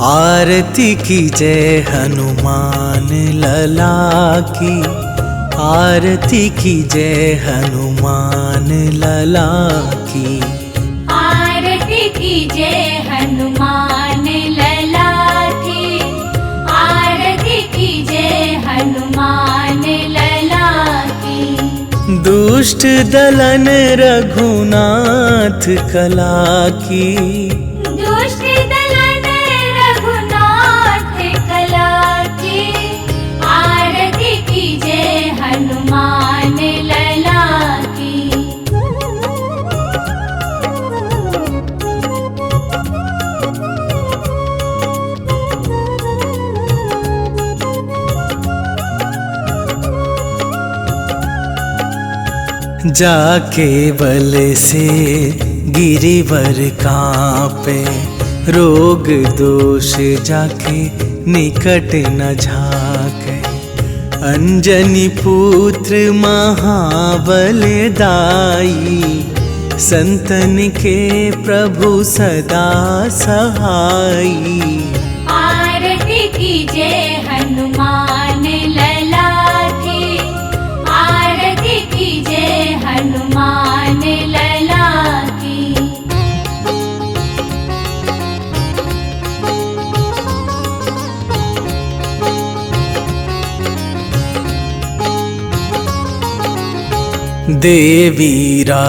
आरती की जय हनुमान लला की, आरती की जय हनुमान लला की, आरती की जय हनुमान लला की, आरती की जय हनुमान लला की। दुष्ट दलन रघुनाथ कला की, दुष्ट दलन रघुनाथ कला की, आरती की जय हनुमान लला की। जाके बल से गिरिवर कांपे, रोग दोष जाके निकट न झाके। अंजनी पुत्र महाबलदाई, संतन के प्रभु सदा सहाई। आरती की जय हनुमान लला की, आरती की जय हनुमान लला की। देवीरा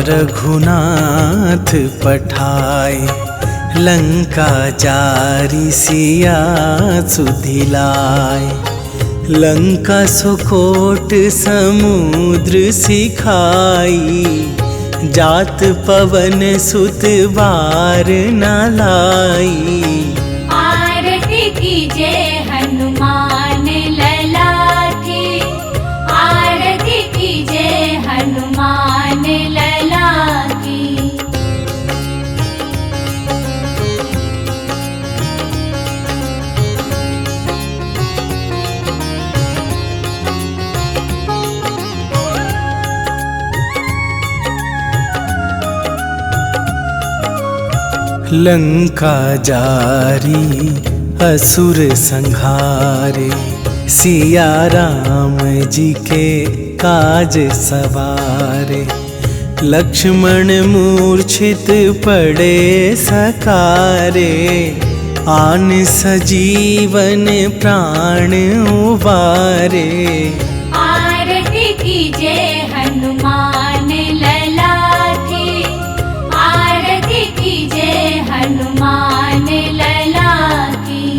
रघुनाथ पठाए, लंका जारी सिया सुधिलाए। लंका सुकोट समुद्र सिखाई, जात पवन सुत बार न लाई। आरती की जय हनुमान लला की, आरती की जय हनुमान लला की। लंका जारी असुर संहारे, सिया राम जी के काज सवारे। लक्ष्मण मूर्छित पड़े सकारे, आन सजीवन प्राण उबारे। आरती की जय हनुमान लला की, आरती की जय हनुमान लला की।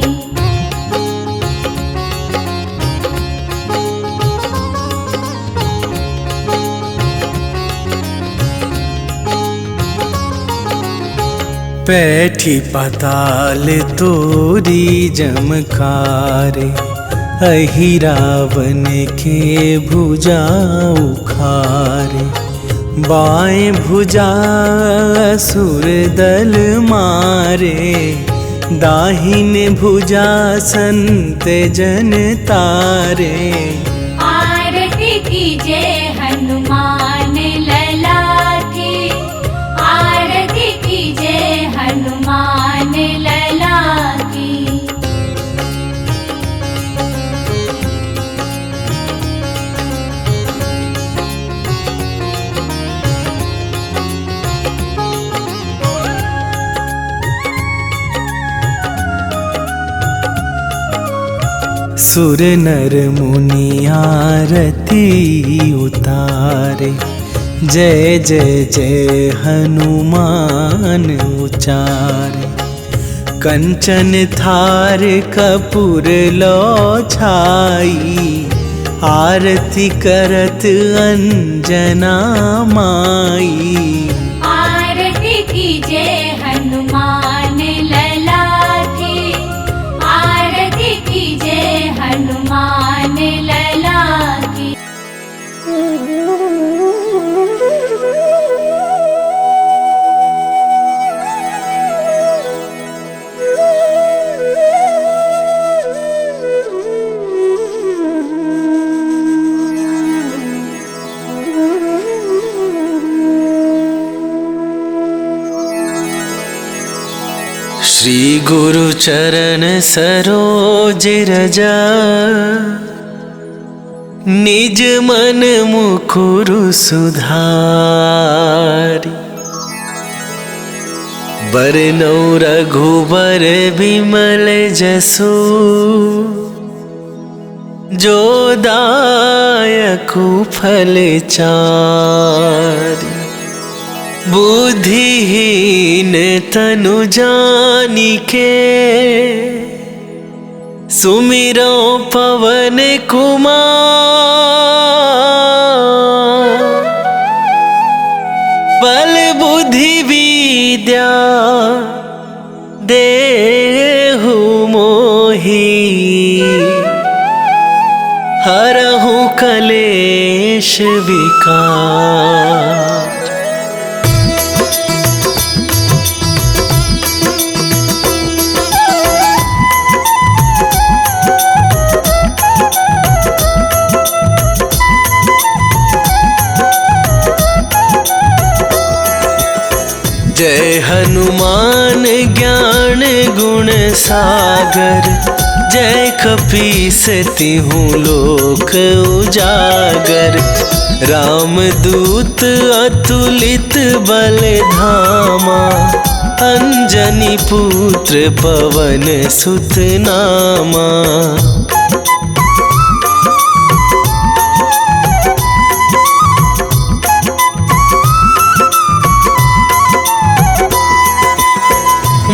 पैठी पाताल तोरी जमकारे, अहि रावण के भुजा उखारे। बाएं भुजा असुर दल मारे, दाहिन भुजा संत जन तारे। आरती की जय हनुमान लला की, आरती की जय हनुमान लला की। सुर नर मुनि आरती उतारे, जय जय जय हनुमान उचारे। कंचन थार कपूर लो छाई, आरती करत अंजना माई। आरती की जय हनुमान लला की, आरती की जय हनुमान लला श्री गुरु चरण सरोज रजा, निज मन मुकुरु सुधारि। बरनौ रघुबर बिमल जसु, जो दायकु फल चारि। बुद्धिहीन तनु जानिके, सुमिरो पवन कुमार। बल बुद्धि विद्या देहु मोहि, हरहु कलेश विकार। जय हनुमान ज्ञान गुण सागर, जय कपीस तिहुँ लोक उजागर। रामदूत अतुलित बल धामा, अंजनी पुत्र पवन सुत नामा।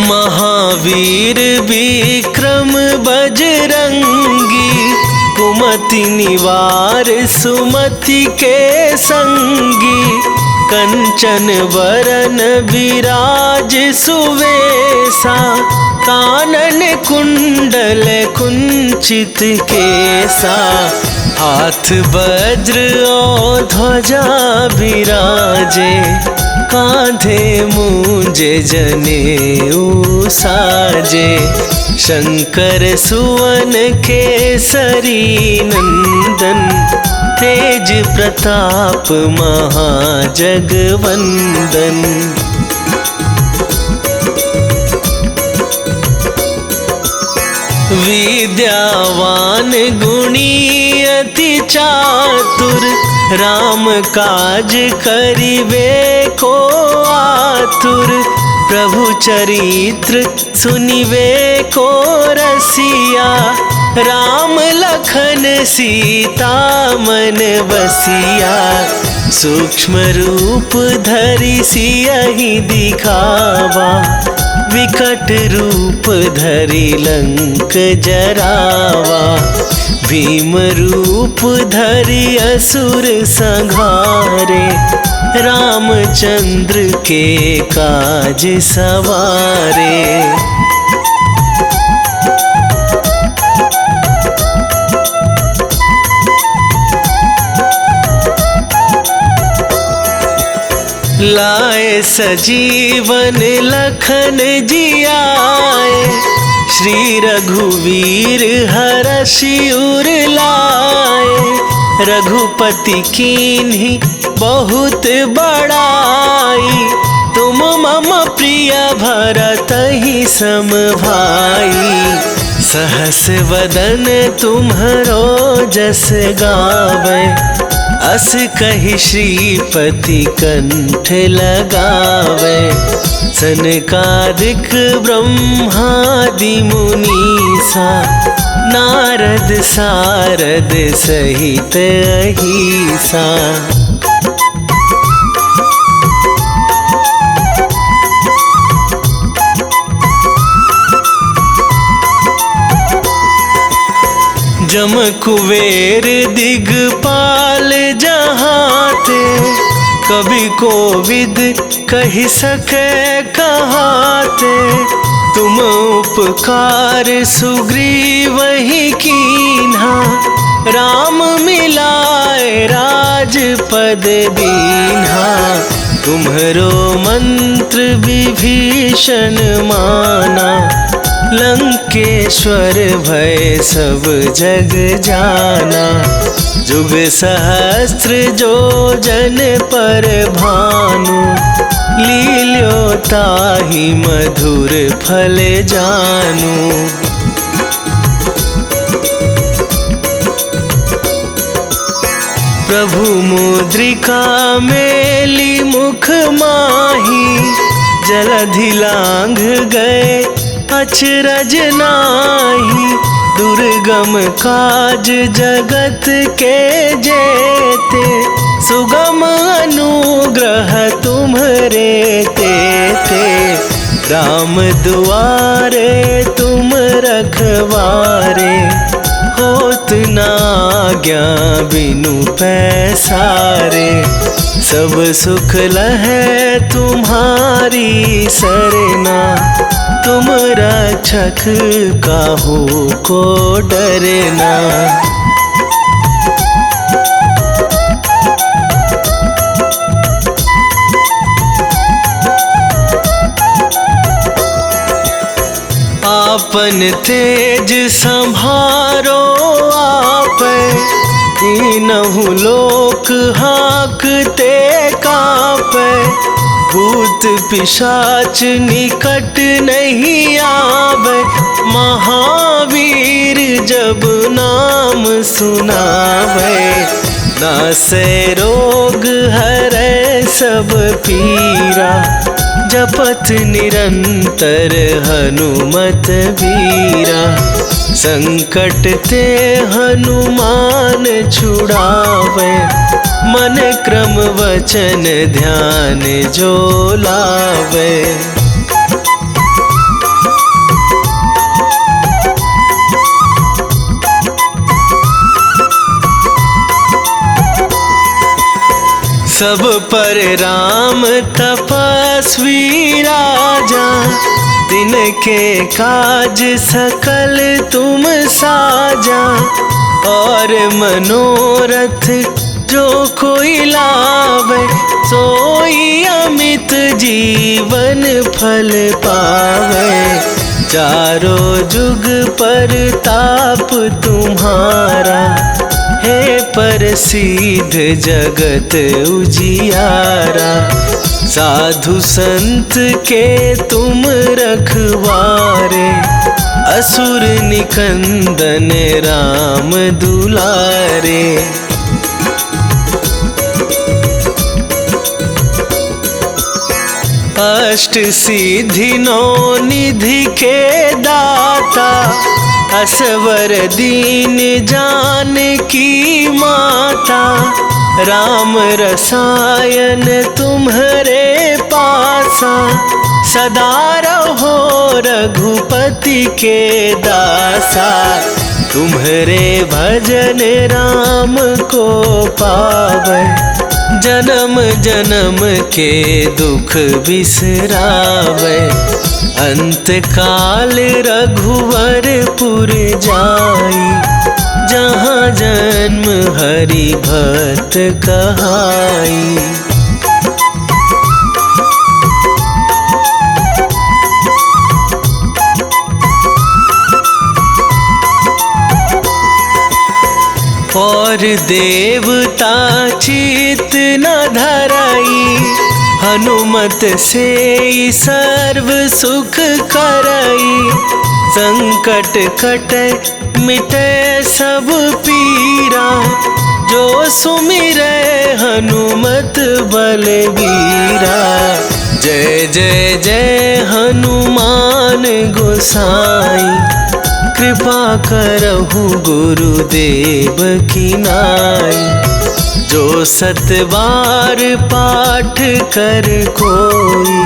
महावीर विक्रम बजरंगी, कुमति निवार सुमति के संगी। कंचन बरन विराज सुवेसा, कानन कुंडल कुंचित केसा। हाथ वज्र और ध्वजा विराजे, कांधे मूंज जनेऊ साजे। शंकर सुवन केसरी नंदन, तेज प्रताप महाजगवंदन। विद्यावान गुणी अति चातुर, राम काज करिबे को आतुर। प्रभु चरित्र सुनिबे को रसिया, राम लखन सीता मन बसिया। सूक्ष्म रूप धरि सियहि दिखावा, विकट रूप धरि लंक जरावा। भीम रूप धरि असुर संहारे, रामचंद्र के काज सवारे। लाए सजीवन लखन जियाए, श्री रघुवीर हरषि उर लाए। रघुपति कीन्ही बहुत बड़ाई, तुम मम प्रिय भरतहि सम भाई। सहस वदन तुम्हरो जस गावे, अस कहि श्रीपति कंठ लगावे। सनकादिक ब्रह्मादि मुनीसा, नारद सारद सहित अहिसा। जम कुबेर दिगपाल जहाते, कभी कोविद कहि सके कहाते। तुम उपकार सुग्रीवहि कीन्हा, राम मिलाए राजपद दीन्हा। तुम्हरो मंत्र विभीषण माना, लंकेश्वर भय सब जग जाना। जुग सहस्त्र जो जन पर भानु, लील्यो ताहि मधुर फल जानु। प्रभु मुद्रिका मेली मुख माही, जलधि लांघ गए अचरज नाहि। दुर्गम काज जगत के जेते, सुगम अनुग्रह तुम्हरे तेते। राम दुआरे तुम रखवारे, होत न आज्ञा बिनु पैसारे। सब सुख लहै तुम्हारी सरना, तुम रक्षक काहू को डरना। आपन तेज संभारो आप, तीनहु लोक हाँकते कापै। भूत पिशाच निकट नहीं आवे, महावीर जब नाम सुनावे। नासै रोग हरै सब पीरा, जपत निरंतर हनुमत बीरा। संकट ते हनुमान छुड़ावे, मन क्रम वचन ध्यान जो लावे। सब पर राम तपस्वी राजा, तिनके काज सकल तुम साजा। और मनोरथ जो कोई लावे, सोई अमित जीवन फल पावे। चारों जुग पर ताप तुम्हारा, हे प्रसिद्ध जगत उजियारा। साधु संत के तुम रखवारे, असुर निकंदन राम दुलारे। अष्ट सिद्धि नौ निधि के दाता, असवर दीन जानकी माता। राम रसायन तुम्हरे पासा, सदा रहो रघुपति के दासा। तुम्हरे भजन राम को पावै, जन्म जन्म के दुख बिसरावे। अंत काल रघुवरपुर जाई, जहाँ जन्म हरि भक्त कहाई। और देवता चित न धराई, हनुमत से सर्व सुख करई। संकट कटे मिटे सब पीरा, जो सुमिरै हनुमत बलबीरा। जय जय जय हनुमान गोसाई, कृपा करहु गुरुदेव की नाई। जो सत बार पाठ कर कोई,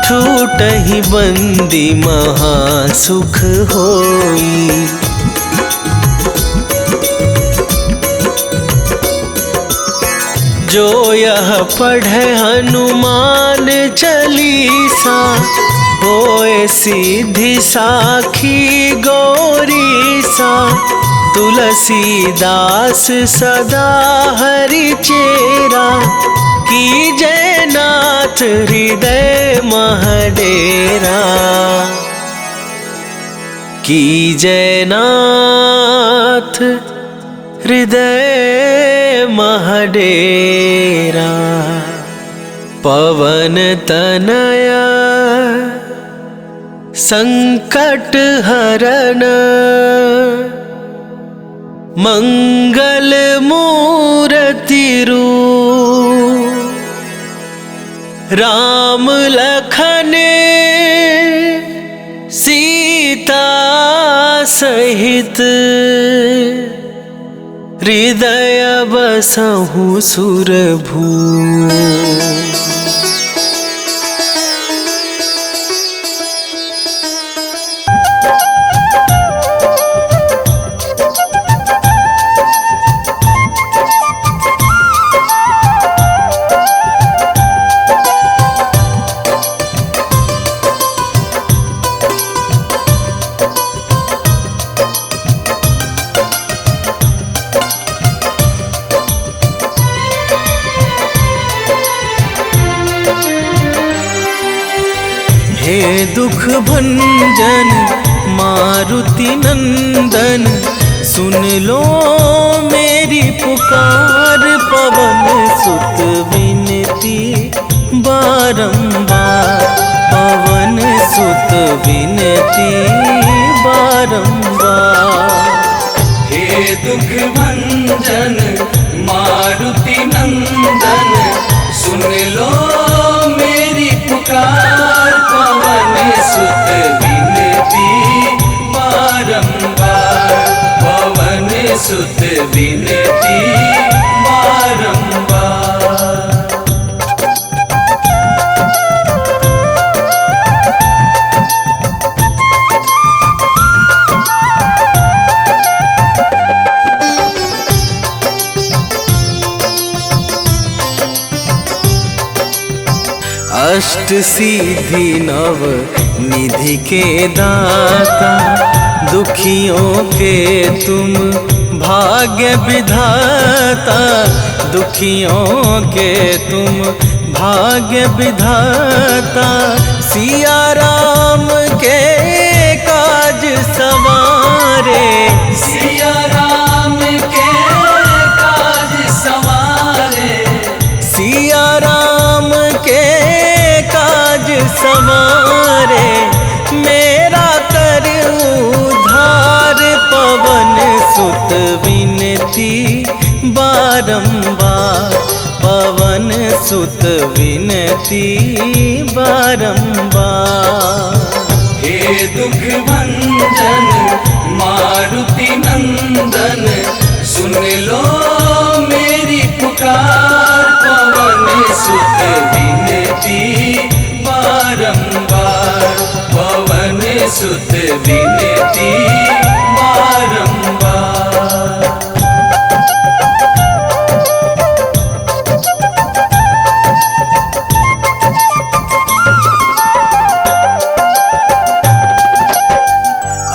छूटहि बंदी महा सुख होई। जो यह पढ़े हनुमान चालीसा, होए सिद्धि साखी गौरीसा। तुलसीदास सदा हरि चेरा, कीजय नाथ हृदय महडेरा। कीजय नाथ हृदय डेरा। पवन तनया संकट हरण, मंगल मूर्ति रूप। राम लखन सीता सहित, हृदय बसहु सुरभू। हे दुख भंजन मारुति नंदन, सुन लो मेरी पुकार। पवन सुत विनती बारंबार, पवन सुत विनती बारंबार। हे दुख भंजन मारुति नंदन, सुन लो मेरी पुकार। पवन सुत विनती बारंबार, पवन सुत विनती बारंबार। अष्ट सिद्धि नव निधि के दाता, दुखियों के तुम भाग्य विधाता। दुखियों के तुम भाग्य विधाता, सिया राम के काज सवारे। सिया राम के काज सवारे, सिया राम के काज सवारे। मेरा कर उद्धार, पवन सुत विनती बारंबार, पवन सुत विनती बारंबार। हे दुख भंजन मारुति नंदन, सुन लो मेरी पुकार। पवन सुत विनती बारंबार, पवन सुत विनती बारंबार।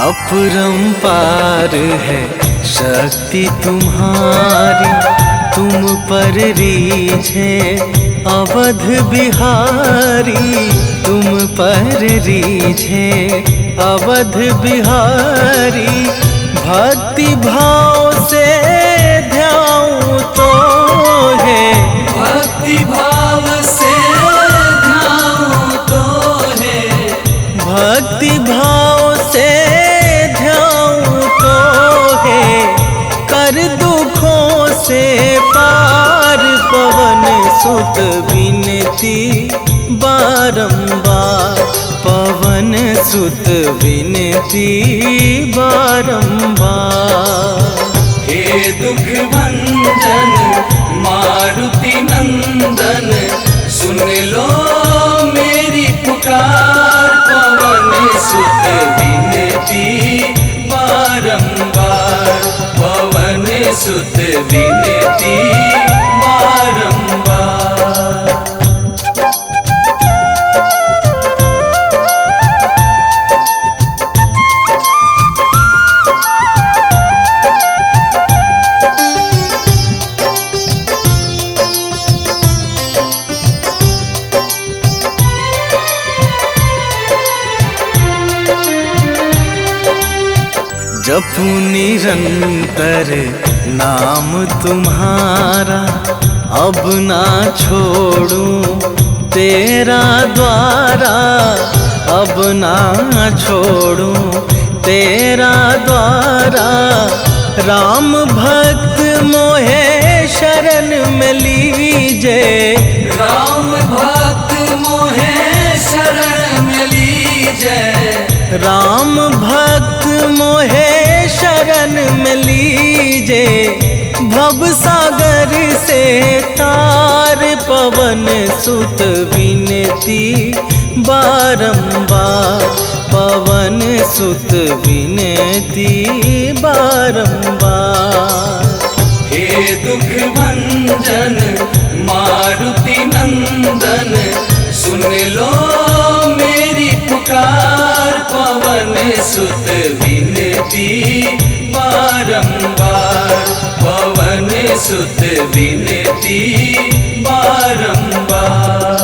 अपरंपार है शक्ति तुम्हारी, तुम पर रीझे अवध बिहारी। तुम पर रीझे अवध बिहारी, भक्ति भाव से ध्याऊं तो है। भक्ति भाव से ध्याऊं तो है, भक्ति भाव से ध्याऊं तो है। कर दुखों से पार, पवन सुत विनती बारंबार, पवन सुत विनती बारंबार। हे दुख भंजन मारुति नंदन, सुन लो मेरी पुकार। पवन सुत विनती बारंबार, पवन सुत विनती बारंबार। जपू निरंतर नाम तुम्हारा, अब ना छोड़ूं तेरा द्वारा, अब ना छोड़ूं तेरा द्वारा। राम भक्त मोहे शरण में लीजे, राम भक्त मोहे शरण में लीजे, राम भक्त मोहे शरण में लीजे। भव सागर से तार पवन सुत विनती बारंबार, पवन सुत विनती बारंबार। हे दुख भंजन मारुति नंदन, सुन लो मेरी पुकार, पवन सुत विनती बारंबार, पवन सुत विनती बारंबार।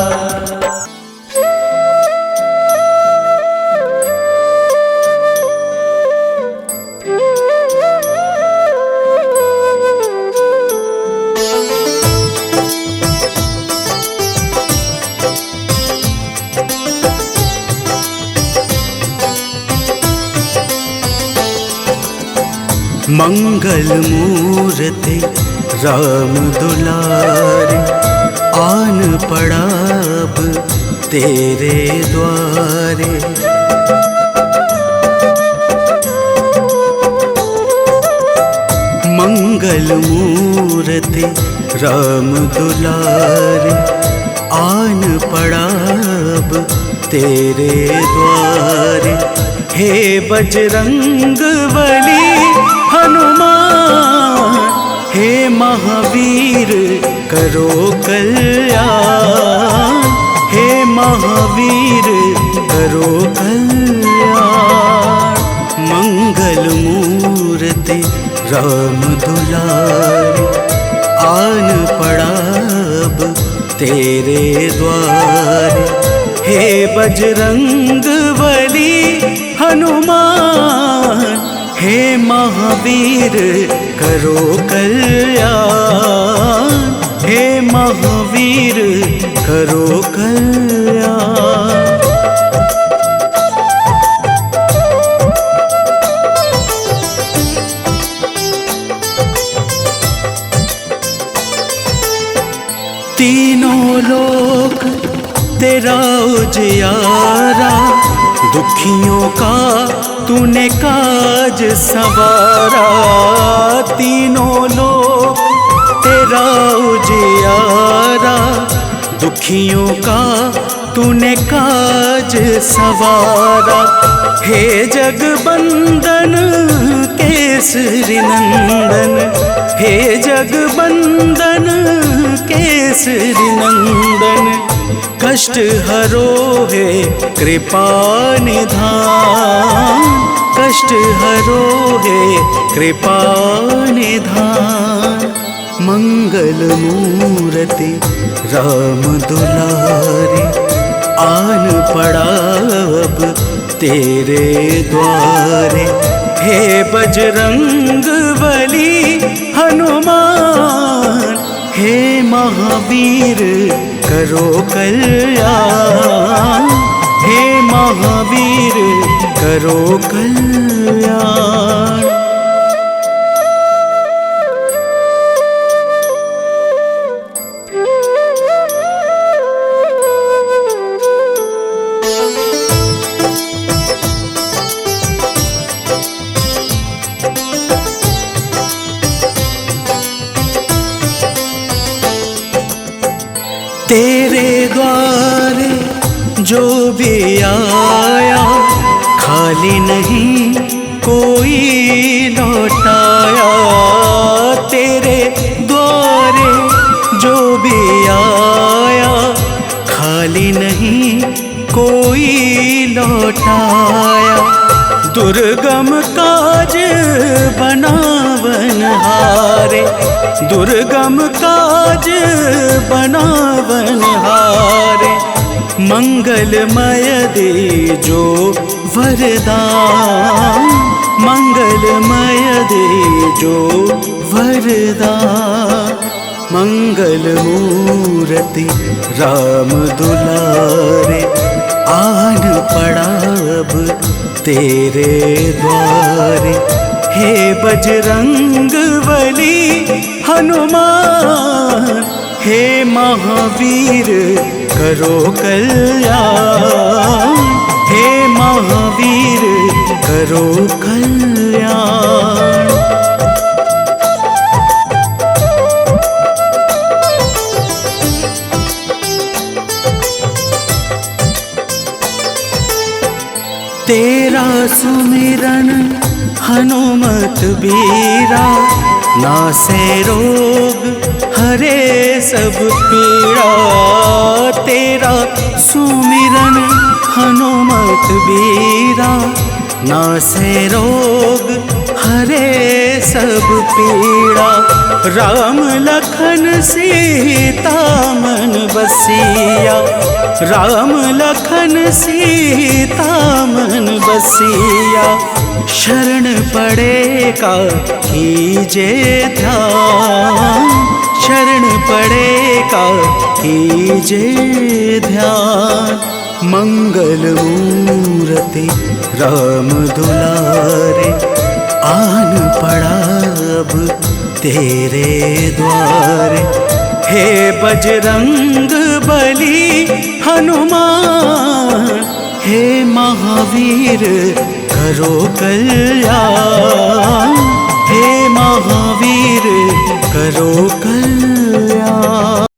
मंगल मूर्ति राम दुलारे, आन पड़ा अब तेरे द्वारे। मंगल मूर्ति राम दुलारे, आन पड़ा अब तेरे द्वारे। हे बजरंग बली हनुमान, हे महावीर करो कल्याण, हे महावीर करो कल्याण। मंगल मूर्ति राम दुलारे, आन पड़ा अब तेरे द्वारे। हे बजरंग बली हनुमान, हे महावीर करो कल्याण, हे महावीर करो कल्याण। तीनों लोक तेरा उजियारा, दुखियों का तूने काज संवारा। तीनों लोक तेरा उजियारा, दुखियों का तूने काज संवारा। हे जगबंदन केसरी नंदन, हे जगबंदन केसरी नंदन। कष्ट हरो है कृपा निधान, कष्ट हरो है कृपा निधान। मंगल मूर्ति राम दुलारे, आन पड़ा अब तेरे द्वारे। हे बजरंग बली हनुमान, हे महावीर करो कल्याण, हे महावीर करो कल्याण। तेरे द्वारे जो भी आया, खाली नहीं कोई लौटाया। तेरे द्वारे जो भी आया, खाली नहीं कोई लौटाया। दुर्गम काज बनावन हारे, दुर्गम काज बनावन हारे। मंगलमय दे जो वरदान, मंगलमय दे जो वरदान। मंगल मूर्ति राम दुलारे, आन पड़ा अब तेरे द्वारे। हे बजरंग बली हनुमान, हे महावीर करो कल्याण। हे महावीर करो कल्याण। तेरा सुमिरन हनुमत बीरा, नासे रोग हरे सब पीड़ा। तेरा सुमिरन हनुमत बीरा, नासे रोग हरे सब पीड़ा। राम लखन सीता मन बसिया, राम लखन सीता मन बसिया। शरण पड़ेगा कीजे ध्यान, शरण पड़ेगा कीजे ध्यान। मंगल मूर्ति राम दुलारे, आन पड़ा अब तेरे द्वारे। हे बजरंग बली हनुमान, हे महावीर करो कल्याण। हे महावीर करो कल्याण।